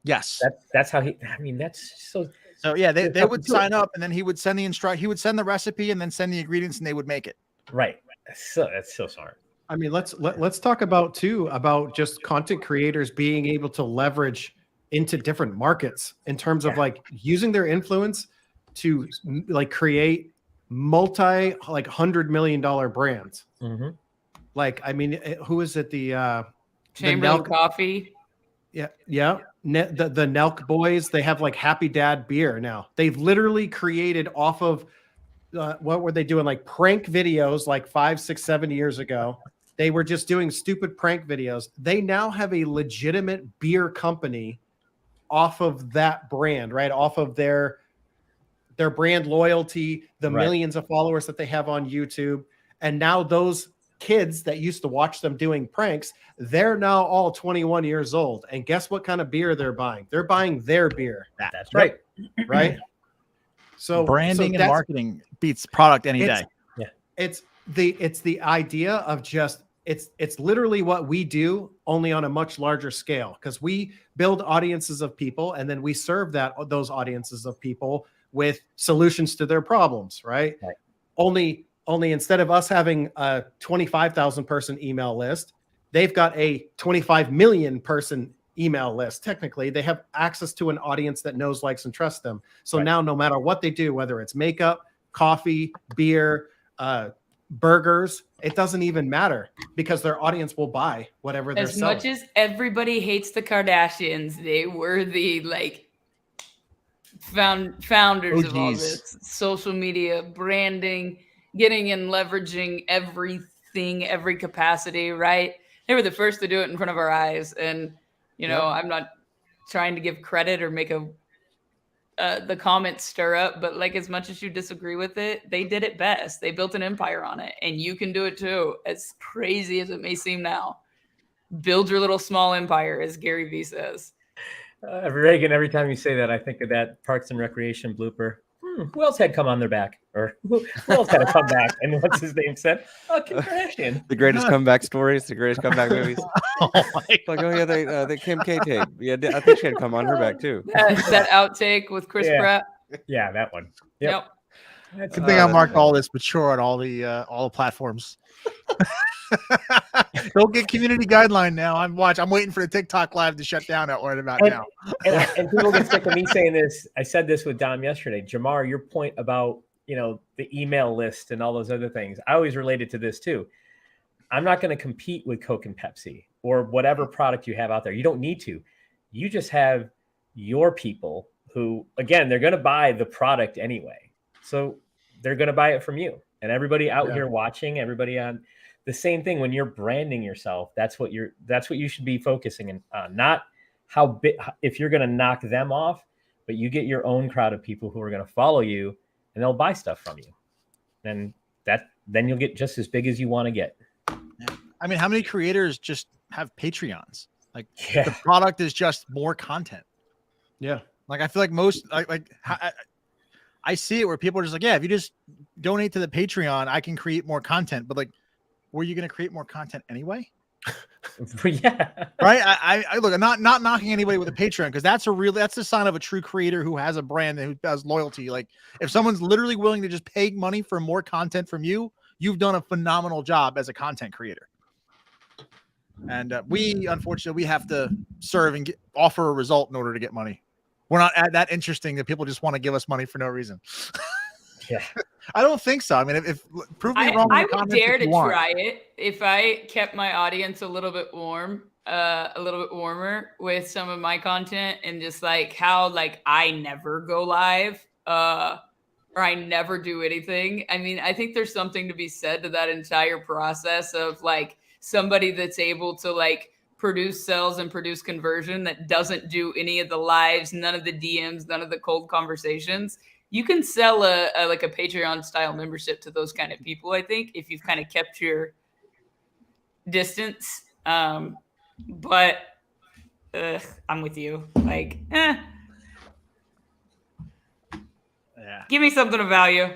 Yes. That's how that's so. So yeah, they would sign up and then he would send he would send the recipe and then send the ingredients and they would make it. Right. So that's so smart. I mean, let's talk about just content creators being able to leverage into different markets in terms of like using their influence to like create $100 million brands. Mm-hmm. Like, I mean, who is it? The Chamberlain Coffee. Yeah. The Nelk boys, they have like Happy Dad beer now. They've literally created off of what were they doing? Like prank videos like 5, 6, 7 years ago. They were just doing stupid prank videos. They now have a legitimate beer company off of that brand, right? Off of their brand loyalty, the millions of followers that they have on YouTube. And now those kids that used to watch them doing pranks, they're now all 21 years old. And guess what kind of beer they're buying? They're buying their beer. That's right. Right. So branding and marketing beats product any day. Yeah. It's the idea of just, it's literally what we do, only on a much larger scale, because we build audiences of people and then we serve those audiences of people with solutions to their problems, right? Only instead of us having a 25,000 person email list, they've got a 25 million person email list. Technically, they have access to an audience that knows, likes, and trusts them. So now no matter what they do, whether it's makeup, coffee, beer, burgers, it doesn't even matter because their audience will buy whatever they're selling. As much as everybody hates the Kardashians, they were the founders of all this social media branding, getting and leveraging everything, every capacity, right? They were the first to do it in front of our eyes. And, I'm not trying to give credit or make the comments stir up, but like as much as you disagree with it, they did it best. They built an empire on it and you can do it too. As crazy as it may seem now, build your little small empire, as Gary Vee says. Reagan, every time you say that, I think of that Parks and Recreation blooper. Who else had come on their back? Or who else had a comeback? And what's his name said? Oh, Kim Kardashian. The greatest comeback stories, the greatest comeback movies. The Kim K tape. Yeah, I think she had come on her back too. That outtake with Chris Pratt. Yeah, that one. Yep. Good thing I marked all this mature on all the platforms. Don't get community guideline now. I'm waiting for the TikTok live to shut down right about now. And people get sick of me saying this. I said this with Dom yesterday. Jamar, your point about, the email list and all those other things, I always related to this too. I'm not going to compete with Coke and Pepsi or whatever product you have out there. You don't need to. You just have your people who, again, they're going to buy the product anyway. So they're going to buy it from you. And everybody out here watching, everybody on the same thing. When you're branding yourself, that's what you should be focusing on. Not how big, if you're going to knock them off, but you get your own crowd of people who are going to follow you and they'll buy stuff from you. And then you'll get just as big as you want to get. I mean, how many creators just have Patreons? Like the product is just more content. Yeah. Like I feel like most I see it where people are just like, yeah, if you just donate to the Patreon, I can create more content. But like, were you going to create more content anyway? Yeah. Right. I look, I'm not knocking anybody with a Patreon because that's the sign of a true creator who has a brand and who has loyalty. Like if someone's literally willing to just pay money for more content from you, you've done a phenomenal job as a content creator. And unfortunately, we have to serve and offer a result in order to get money. We're not that interesting that people just want to give us money for no reason. Yeah, I don't think so. I mean, if prove me wrong. I would dare to try it if I kept my audience a little bit warmer with some of my content and just like how like I never go live or I never do anything. I mean, I think there's something to be said to that entire process of like somebody that's able to like produce sales and produce conversion that doesn't do any of the lives, none of the DMs, none of the cold conversations. You can sell a Patreon style membership to those kind of people, I think, if you've kind of kept your distance. But I'm with you. Like, give me something of value.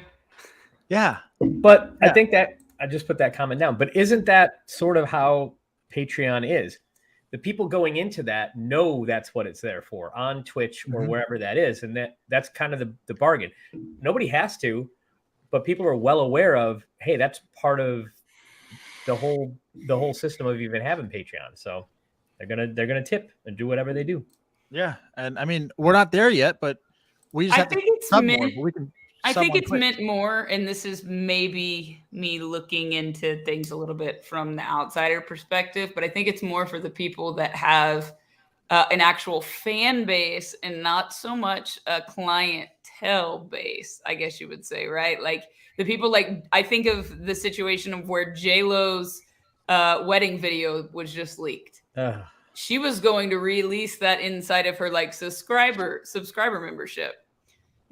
Yeah. But I think that I just put that comment down. But isn't that sort of how Patreon is? The people going into that know that's what it's there for on Twitch or wherever that is. And that's kind of the bargain. Nobody has to, but people are well aware of, hey, that's part of the whole system of even having Patreon. So they're gonna tip and do whatever they do. Yeah. And I mean, we're not there yet, but we just I think it's meant more, and this is maybe me looking into things a little bit from the outsider perspective, but I think it's more for the people that have an actual fan base and not so much a clientele base, I guess you would say, right? Like the people, like I think of the situation of where J-Lo's wedding video was just leaked. She was going to release that inside of her like subscriber membership.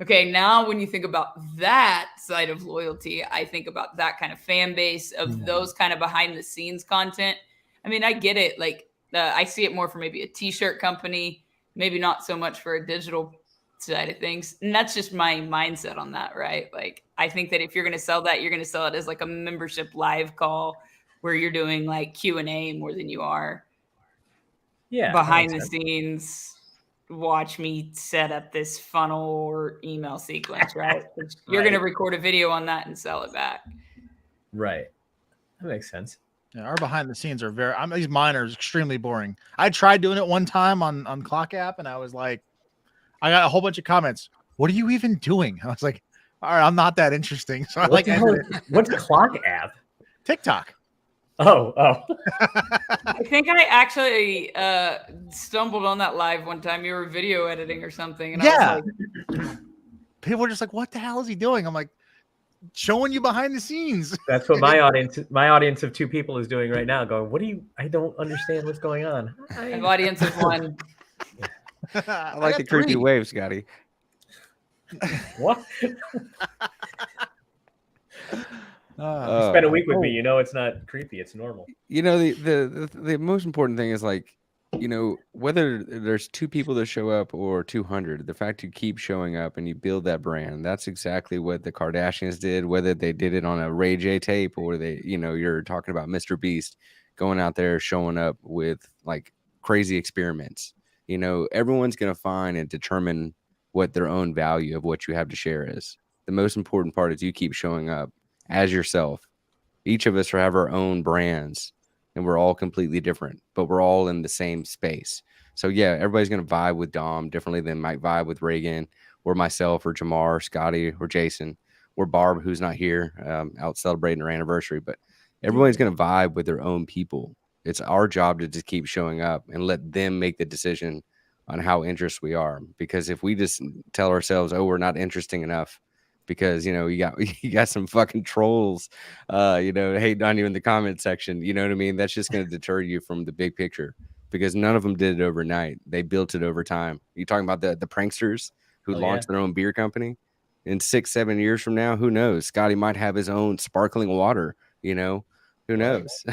Okay, now when you think about that side of loyalty, I think about that kind of fan base of those kind of behind the scenes content. I mean, I get it. Like I see it more for maybe a t-shirt company, maybe not so much for a digital side of things. And that's just my mindset on that, right? Like I think that if you're going to sell that, you're going to sell it as like a membership live call where you're doing like Q&A more than you are behind the scenes. Watch me set up this funnel or email sequence, right? You're going to record a video on that and sell it back. Right. That makes sense. Yeah, our behind the scenes are these mine are extremely boring. I tried doing it one time on Clock App and I was like, I got a whole bunch of comments. What are you even doing? I was like, all right, I'm not that interesting. So what's Clock App? TikTok. Oh. I think I actually stumbled on that live one time. You were video editing or something. And I was like, people were just like, what the hell is he doing? I'm like, showing you behind the scenes. That's what my audience of 2 people is doing right now. Going, I don't understand what's going on. I have audience of 1. I like the creepy waves, Scotty. What? You spend a week with me, it's not creepy, it's normal. The most important thing is like, whether there's 2 people that show up or 200, the fact you keep showing up and you build that brand, that's exactly what the Kardashians did, whether they did it on a Ray J tape or they, you're talking about Mr. Beast going out there showing up with like crazy experiments. Everyone's going to find and determine what their own value of what you have to share is. the most important part is you keep showing up as yourself. Each of us have our own brands, and we're all completely different, but we're all in the same space. So yeah, everybody's going to vibe with Dom differently than might vibe with Reagan or myself or Jamar, Scotty, or Jason, or Barb, who's not here, out celebrating her anniversary. But everybody's going to vibe with their own people. It's our job to just keep showing up and let them make the decision on how interested we are. Because if we just tell ourselves, oh, we're not interesting enough, because you got some fucking trolls, hating on you in the comment section. You know what I mean? That's just going to deter you from the big picture, because none of them did it overnight. They built it over time. You talking about the pranksters who launched their own beer company? In 6-7 years from now, who knows? Scotty might have his own sparkling water. Who knows?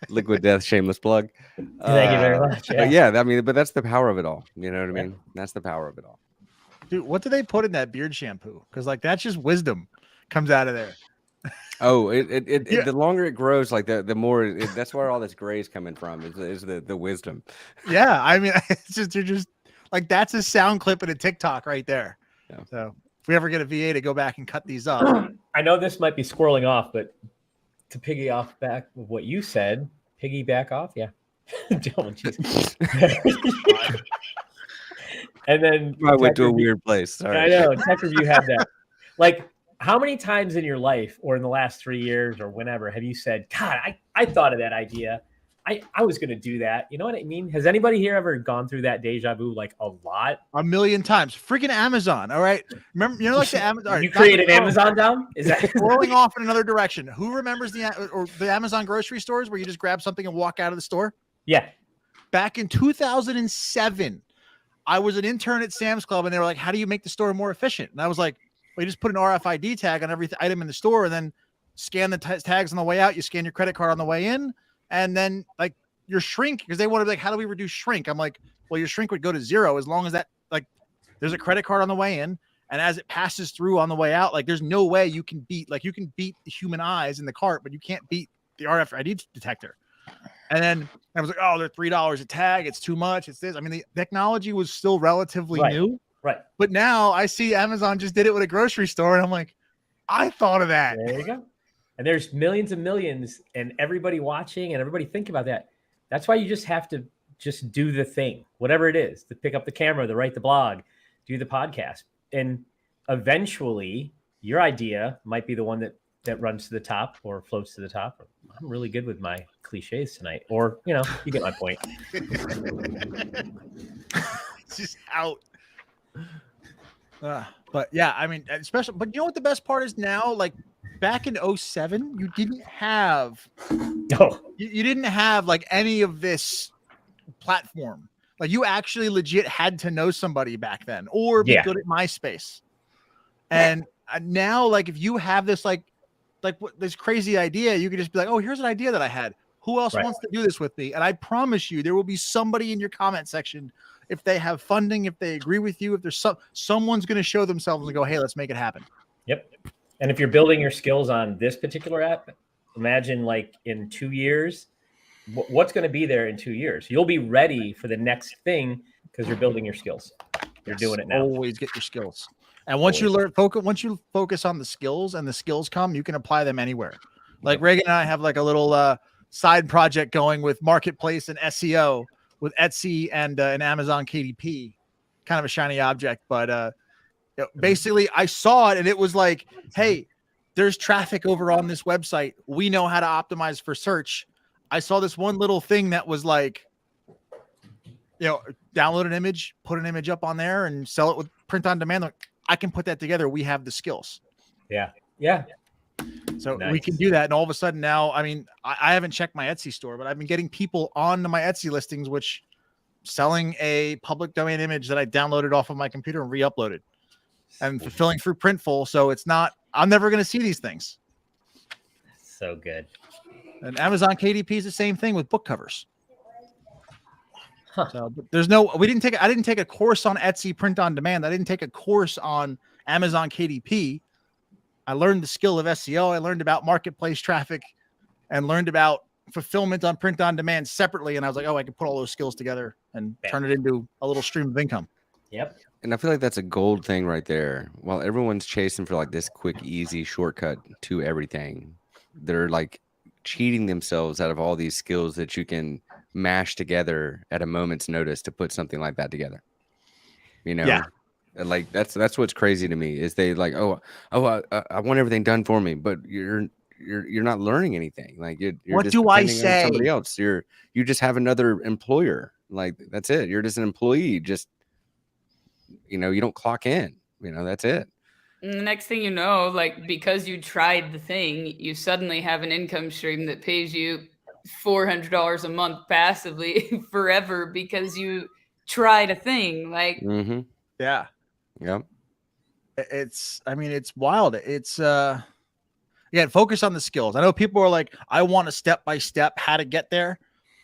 Liquid Death, shameless plug. Thank you very much. Yeah. But that's the power of it all. You know what I mean? That's the power of it all. Dude, what do they put in that beard shampoo? Because that's just wisdom comes out of there. Oh, the longer it grows, like the more that's where all this gray is coming from. Is the wisdom? Yeah, I mean, they're just like, that's a sound clip in a TikTok right there. Yeah. So if we ever get a VA to go back and cut these up, I know this might be squirreling off, but to piggy off back of what you said, piggyback off, yeah. And then I went to a weird place. Sorry. I know. Tech Review had that. Like, how many times in your life or in the last 3 years or whenever have you said, God, I thought of that idea. I was going to do that. You know what I mean? Has anybody here ever gone through that deja vu like a lot? A million times. Freaking Amazon. All right. Remember, like the Amazon. Right, you created Amazon down? Is that rolling off in another direction? Who remembers the Amazon grocery stores where you just grab something and walk out of the store? Yeah. Back in 2007, I was an intern at Sam's Club, and they were like, how do you make the store more efficient? And I was like, well, you just put an RFID tag on every item in the store and then scan the tags on the way out. You scan your credit card on the way in. And then like your shrink, because they wanted like, how do we reduce shrink? I'm like, well, your shrink would go to 0 as long as that, like, there's a credit card on the way in. And as it passes through on the way out, like there's no way you can beat the human eyes in the cart, but you can't beat the RFID detector. And then I was like, oh, they're $3 a tag. It's too much. It's this. I mean, the technology was still relatively new. Right. But now I see Amazon just did it with a grocery store. And I'm like, I thought of that. There you go. And there's millions and millions and everybody watching and everybody think about that. That's why you just have to just do the thing, whatever it is, to pick up the camera, to write the blog, do the podcast. And eventually your idea might be the one that runs to the top or floats to the top. I'm really good with my cliches tonight. Or, you get my point. It's just out. But yeah, I mean, especially, but you know what the best part is now? Like back in 2007, you didn't have you didn't have like any of this platform. Like you actually legit had to know somebody back then or be good at MySpace. And now, like if you have this this crazy idea, you can just be like, oh, here's an idea that I had. Who else wants to do this with me? And I promise you, there will be somebody in your comment section. If they have funding, if they agree with you, if there's someone's going to show themselves and go, hey, let's make it happen. Yep. And if you're building your skills on this particular app, imagine like in 2 years, what's going to be there in 2 years? You'll be ready for the next thing because you're building your skills. You're doing it now. Always get your skills. And once you focus on the skills and the skills come, you can apply them anywhere. Like Reagan and I have like a little side project going with marketplace and SEO with Etsy and an Amazon KDP, kind of a shiny object. But basically I saw it and it was like, hey, there's traffic over on this website. We know how to optimize for search. I saw this one little thing that was like, download an image, put an image up on there and sell it with print on demand. Like, I can put that together. We have the skills. Yeah. Yeah. So we can do that. And all of a sudden now, I mean, I haven't checked my Etsy store, but I've been getting people on my Etsy listings, which selling a public domain image that I downloaded off of my computer and re-uploaded and fulfilling through Printful. So it's not, I'm never going to see these things. So good. And Amazon KDP is the same thing with book covers. Huh. So I didn't take a course on Etsy print on demand. I didn't take a course on Amazon KDP. I learned the skill of SEO. I learned about marketplace traffic and learned about fulfillment on print on demand separately. And I was like, oh, I can put all those skills together and turn it into a little stream of income. Yep. And I feel like that's a gold thing right there. While everyone's chasing for like this quick, easy shortcut to everything, they're like cheating themselves out of all these skills that you can mash together at a moment's notice to put something like that together. You know, Yeah. And, like that's what's crazy to me is they like, I want everything done for me, but you're not learning anything. Like you're What just do I depending on somebody say? else. You just have another employer. Like that's it. You're just an employee. Just you don't clock in. That's it. And the next thing you know, like because you tried the thing, you suddenly have an income stream that pays you $400 a month passively forever because you tried a thing. Like, Mm-hmm. Yeah. Yep. It's wild. It's again, focus on the skills. I know people are like, I want a step by step how to get there,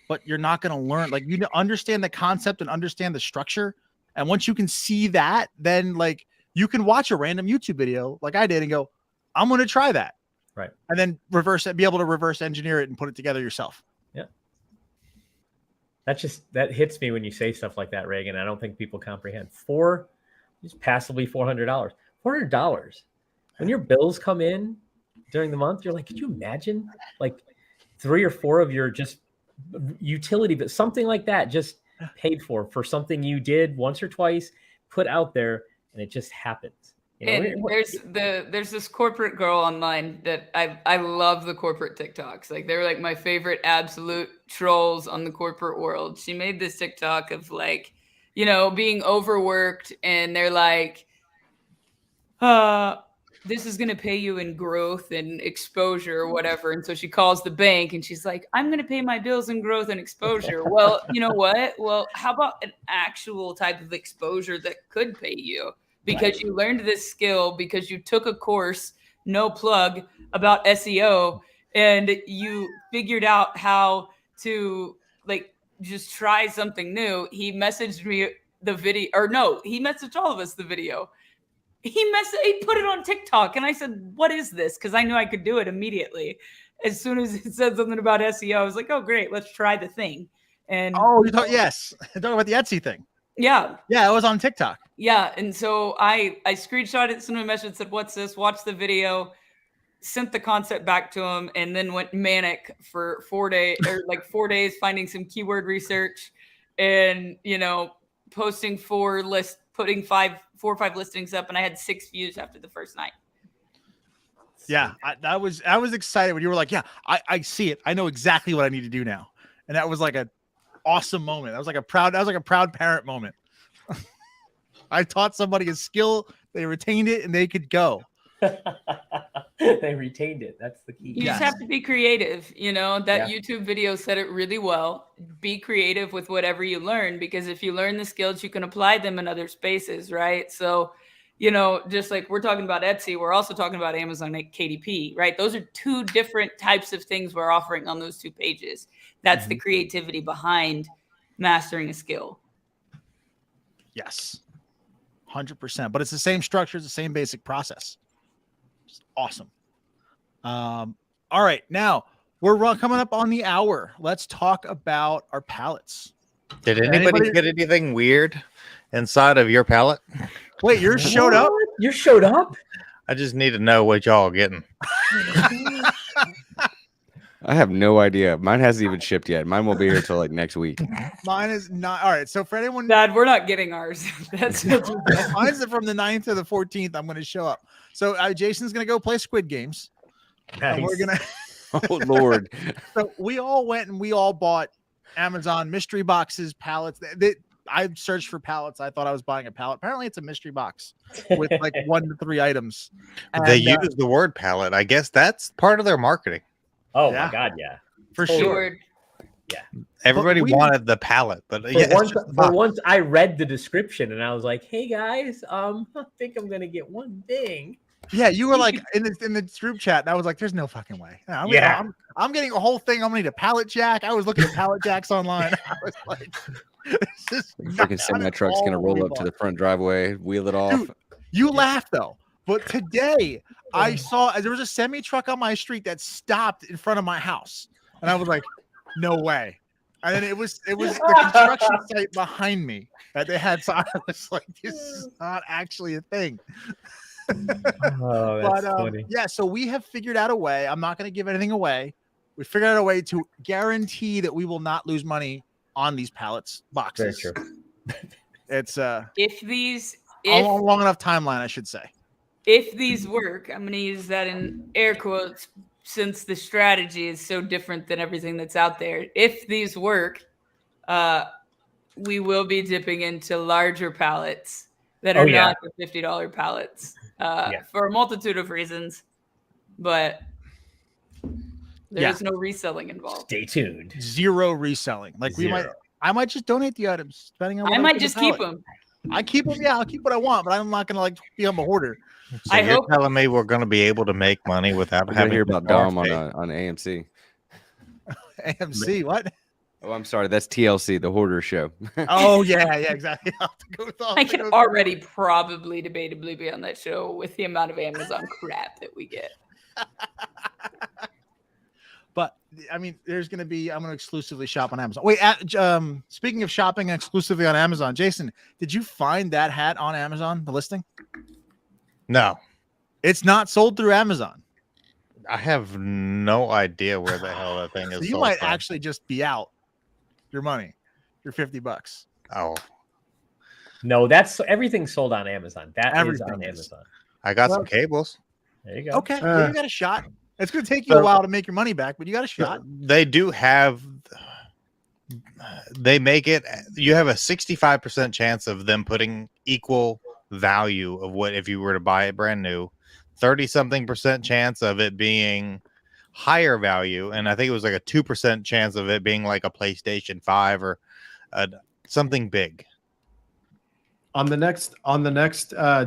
but you're not going to learn. Like you understand the concept and understand the structure. And once you can see that, then like you can watch a random YouTube video like I did and go, I'm going to try that. Right. And then be able to reverse engineer it and put it together yourself. Yeah. That hits me when you say stuff like that, Reagan. I don't think people comprehend. Just passively $400. $400. When your bills come in during the month, you're like, could you imagine like 3 or 4 of your just utility, but something like that just paid for something you did once or twice, put out there, and it just happens. And there's this corporate girl online that I love the corporate TikToks. Like they're like my favorite absolute trolls on the corporate world. She made this TikTok of like, being overworked, and they're like, this is going to pay you in growth and exposure or whatever. And so she calls the bank and she's like, I'm going to pay my bills in growth and exposure. Well, you know what? Well, how about an actual type of exposure that could pay you? Because you learned this skill, because you took a course, no plug, about SEO, and you figured out how to like just try something new. He messaged me the video, or no, he messaged all of us the video. He put it on TikTok, and I said, what is this? Because I knew I could do it immediately. As soon as it said something about SEO, I was like, oh, great, let's try the thing. And yes. You're talking about the Etsy thing. Yeah. Yeah, it was on TikTok. Yeah. And so I screenshot it, sent him a message, said, what's this? Watched the video, sent the concept back to him, and then went manic for 4 days, or like 4 days, finding some keyword research and, posting 4 lists, putting 4 or 5 listings up, and I had 6 views after the first night. Yeah, I was excited when you were like, yeah, I see it. I know exactly what I need to do now. And that was like an awesome moment. That was like a proud parent moment. I taught somebody a skill, they retained it, and they could go. They retained it. That's the key. You just have to be creative. YouTube video said it really well. Be creative with whatever you learn, because if you learn the skills, you can apply them in other spaces, right? So, just like we're talking about Etsy, we're also talking about Amazon KDP, right? Those are 2 different types of things we're offering on those 2 pages. That's the creativity behind mastering a skill. Yes, 100%. But it's the same structure, it's the same basic process. It's awesome. All right, now we're coming up on the hour. Let's talk about our palettes. Did anybody get anything weird inside of your palette? Wait, yours showed up? You showed up? I just need to know what y'all are getting. I have no idea. Mine hasn't even shipped yet. Mine won't be here till like next week. Mine is not. All right. So for anyone, Dad, we're not getting ours. That's mine's from the 9th to the 14th. I'm going to show up. So Jason's going to go play Squid Games. Nice. And we're gonna. Oh Lord. So we all went and we all bought Amazon mystery boxes, pallets. I searched for pallets. I thought I was buying a pallet. Apparently, it's a mystery box with like 1 to 3 items. And, they use the word pallet. I guess that's part of their marketing. Oh Yeah. my God, yeah. For sure. Yeah. Everybody wanted the pallet, but once I read the description and I was like, "Hey guys, I think I'm gonna get one thing." Yeah, you were like in the group chat, and I was like, "There's no fucking way." I'm getting a whole thing. I'm gonna need a pallet jack. I was looking at pallet jacks online. I was like, "Freaking semi truck's gonna roll up to the front driveway, wheel it off." Dude, you laughed though, but today I saw there was a semi truck on my street that stopped in front of my house, and I was like, "No way!" And then it was the construction site behind me that they had. So I was like, this is not actually a thing. Oh, that's funny. Yeah, so we have figured out a way. I'm not going to give anything away. We figured out a way to guarantee that we will not lose money on these pallets boxes. Very true. It's If a long enough timeline, I should say. If these work, I'm going to use that in air quotes since the strategy is so different than everything that's out there. If these work, we will be dipping into larger pallets that are not the $50 pallets for a multitude of reasons, but there is no reselling involved. Stay tuned. Zero reselling. Like I might just donate the items depending on. I might just keep them. I keep them. Yeah, I'll keep what I want, but I'm not going to like become a hoarder. So you're telling me we're going to be able to make money without having to hear about Dom on AMC. AMC, what? Oh, I'm sorry. That's TLC, the Hoarder Show. Oh yeah, exactly. I can already probably debatably be on that show with the amount of Amazon crap that we get. But I mean, I'm going to exclusively shop on Amazon. Wait, speaking of shopping exclusively on Amazon, Jason, did you find that hat on Amazon, the listing? No. It's not sold through Amazon. I have no idea where the hell that thing is. So you might actually just be out your money, your $50. Oh. No, everything's sold on Amazon. That is on Amazon. I got some cables. There you go. Okay, well, you got a shot. It's going to take you a while to make your money back, but you got a shot. They do have. They make it. You have a 65% chance of them putting equal value of what if you were to buy it brand new. 30-something% chance of it being higher value, and I think it was like a 2% chance of it being like a PlayStation 5 or something big. On the next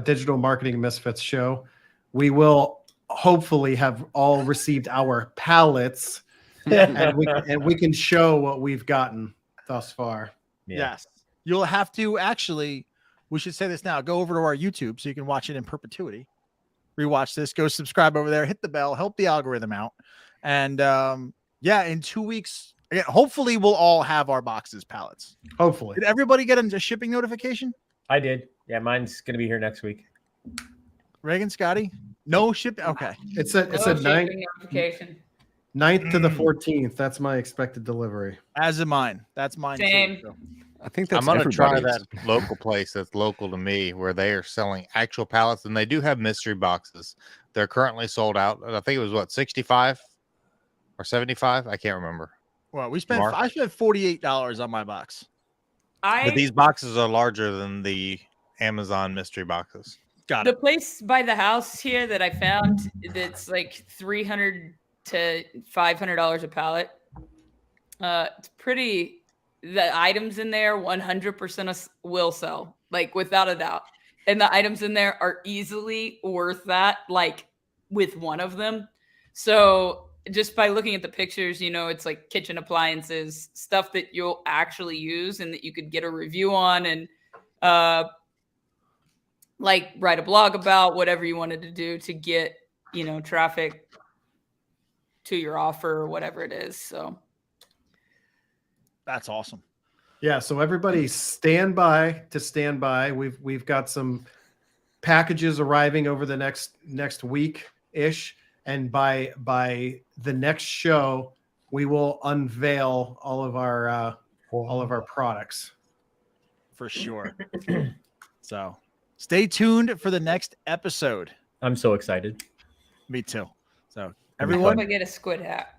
Digital Marketing Misfits show, we will hopefully have all received our pallets, and we can show what we've gotten thus far. Yes, you'll have to actually. We should say this now. Go over to our YouTube so you can watch it in perpetuity. Rewatch this. Go subscribe over there. Hit the bell. Help the algorithm out. And in 2 weeks, again, hopefully we'll all have our boxes pallets. Hopefully. Did everybody get a shipping notification? I did. Yeah, mine's gonna be here next week. Reagan, Scotty, no shipping. Okay, it's a 9th notification. 9th to the 14th. That's my expected delivery. As of mine. That's mine. Same. Too, so. I think that's I'm going to try that local place that's local to me where they are selling actual pallets, and they do have mystery boxes. They're currently sold out. I think it was what, 65 or 75? I can't remember. Well, I spent $48 on my box. But these boxes are larger than the Amazon mystery boxes. Got it. The place by the house here that I found that's like $300 to $500 a pallet. It's pretty. The items in there 100% will sell, like without a doubt. And the items in there are easily worth that, like with one of them. So just by looking at the pictures, it's like kitchen appliances, stuff that you'll actually use and that you could get a review on and like write a blog about, whatever you wanted to do to get, traffic to your offer or whatever it is. So that's awesome. Yeah, so everybody stand by. We've got some packages arriving over the next week-ish, and by the next show, we will unveil all of our products. For sure. So stay tuned for the next episode. I'm so excited. Me too. So everyone, I hope I get a squid hat.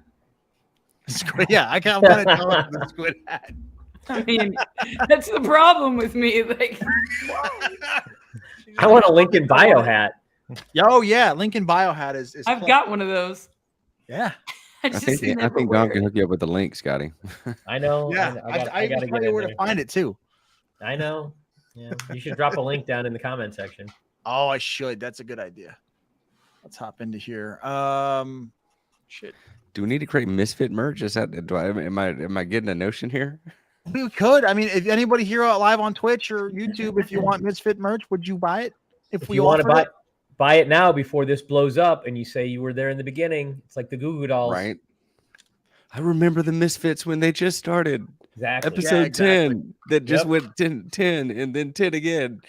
Yeah, I can't want to tell the squid hat. I mean, that's the problem with me. Like, I want a Lincoln Bio hat. Oh yeah, Lincoln Bio hat is I've got one of those. Yeah. I think Don can hook you up with the link, Scotty. I know. Yeah, I got to tell you where to find it too. I know. Yeah, you should drop a link down in the comment section. Oh, I should. That's a good idea. Let's hop into here. Shit. Do we need to create Misfit merch? Is that am I getting a notion here? We could. I mean, if anybody here live on Twitch or YouTube, if you want Misfit merch, would you buy it? If we want to buy it now before this blows up, and you say you were there in the beginning, it's like the Goo Goo Dolls, right? I remember the Misfits when they just started. Exactly. Episode exactly. 10 that just Yep. went 10 and then 10 again.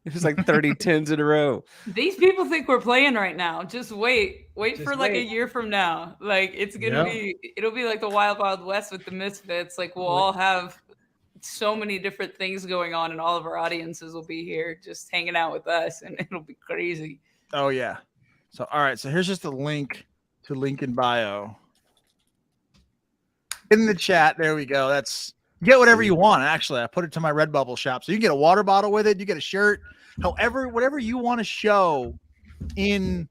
It was like 30 10s in a row. These people think we're playing right now. Just wait Just for like a wait. year from now. Like it's gonna it'll be like the Wild Wild West with the Misfits. Like we'll all have so many different things going on, and all of our audiences will be here just hanging out with us, and it'll be crazy. Oh yeah. So all right. So here's just a link to link in bio. In the chat, there we go. That's get whatever you want. Actually, I put it to my Redbubble shop, so you can get a water bottle with it. You get a shirt, however, whatever you want to show in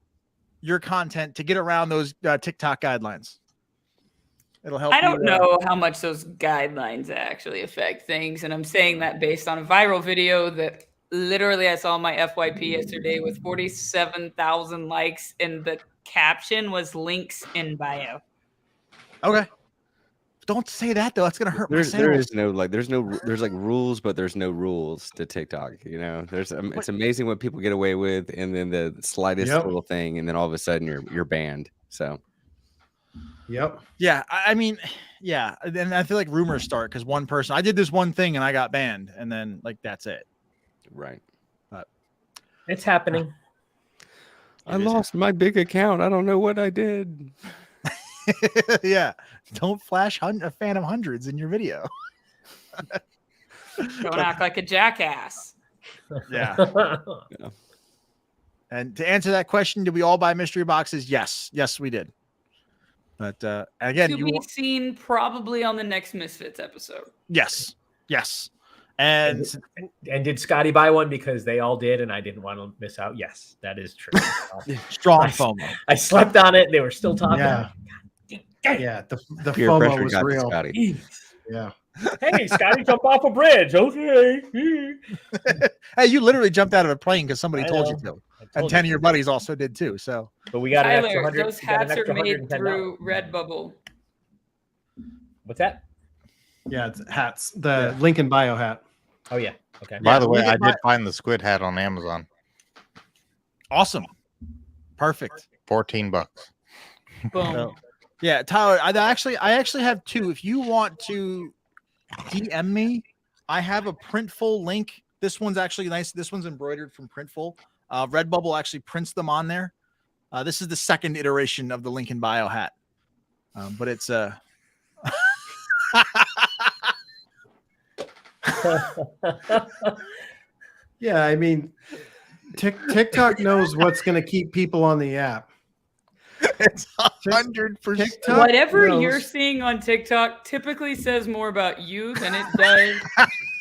your content to get around those TikTok guidelines. It'll help. I don't know how much those guidelines actually affect things, and I'm saying that based on a viral video that literally I saw on my FYP yesterday with 47,000 likes, and the caption was "links in bio." Okay. Don't say that though. That's gonna hurt my There sales. is no like there's like rules, but there's no rules to TikTok. You know, it's amazing what people get away with, and then the slightest little thing, and then all of a sudden you're banned. So yeah, I mean, yeah, and I feel like rumors start because one person I did this one thing and I got banned, and then like that's it. Right. But It's happening. I lost my big account. I don't know what I did. yeah, don't flash a fan of hundreds in your video. Don't act like a jackass. Yeah. And to answer that question, did we all buy mystery boxes? Yes, we did. But again, To be seen probably on the next Misfits episode. Yes. And did Scotty buy one because they all did, and I didn't want to miss out? Yes, that is true. Strong FOMO. I slept on it. And they were still talking. Yeah, the Peer FOMO pressure was got to real. Scotty. Yeah. Hey, Scotty, jump off a bridge. Okay. Hey, you literally jumped out of a plane because somebody I told you know. to. And 10 of your buddies also did too. So, but we got an extra Tyler, 100. those we got an hats are extra made $110. through Redbubble. What's that? Yeah, it's hats. The link in bio hat. Oh yeah. Okay. By the way, I did find the squid hat on Amazon. awesome. Perfect. $14. Boom. So, yeah, Tyler, I actually have two. If you want to DM me, I have a Printful link. This one's actually nice. This one's embroidered from Printful. Redbubble actually prints them on there. This is the second iteration of the link in bio hat. But it's Yeah, I mean, TikTok knows what's going to keep people on the app. it's 100%. Whatever knows. you're seeing on TikTok typically says more about you than it does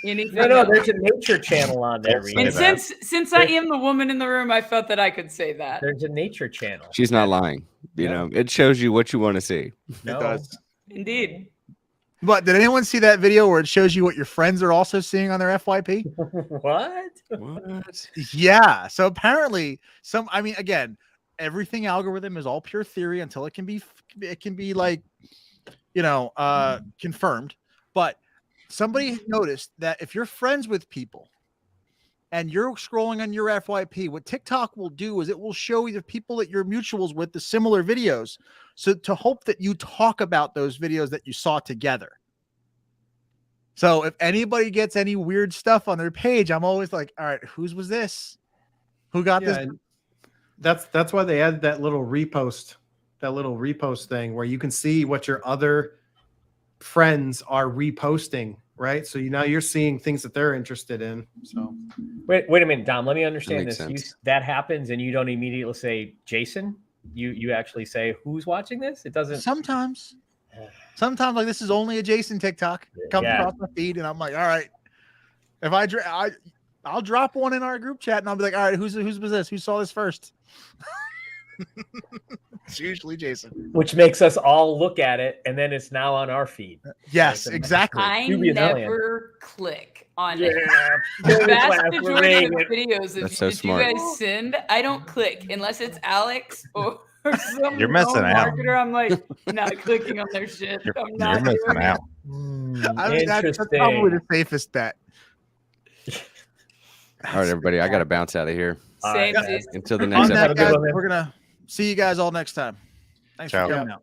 anything No, else. there's a nature channel on there. Say And that. since I am the woman in the room, I felt that I could say that. There's a nature channel. She's not lying. You know, it shows you what you want to see. No. It does. Indeed. But did anyone see that video where it shows you what your friends are also seeing on their FYP? What? What? Yeah. So apparently, again, everything algorithm is all pure theory until it can be like, confirmed. But somebody noticed that if you're friends with people and you're scrolling on your FYP, what TikTok will do is it will show you the people that you're mutuals with the similar videos. So to hope that you talk about those videos that you saw together. So if anybody gets any weird stuff on their page, I'm always like, all right, whose was this? Who got this? And that's why they added that little repost thing where you can see what your other friends are reposting, right? So now you're seeing things that they're interested in. So Wait a minute, Dom. Let me understand makes this. sense. That happens, and you don't immediately say Jason. You actually say who's watching this. It doesn't. Sometimes like this is only a Jason TikTok comes across my feed, and I'm like, all right. If I'll drop one in our group chat, and I'll be like, all right, whose was this? Who saw this first? It's usually Jason. Which makes us all look at it, and then it's now on our feed. Yes, exactly. I Dubious never click on it. Yeah. The vast majority of videos That's so smart. you guys send, I don't click unless it's Alex or some You're missing out. marketer. I'm like not clicking on their shit. I'm You're not missing doing it. out. I mean, that's probably the safest bet. All right, everybody. I got to bounce out of here. All right, Same guys. dude. Until the On next that, Have a episode. good guys, one, man. we're gonna see you guys all next time. Thanks Ciao. for coming out.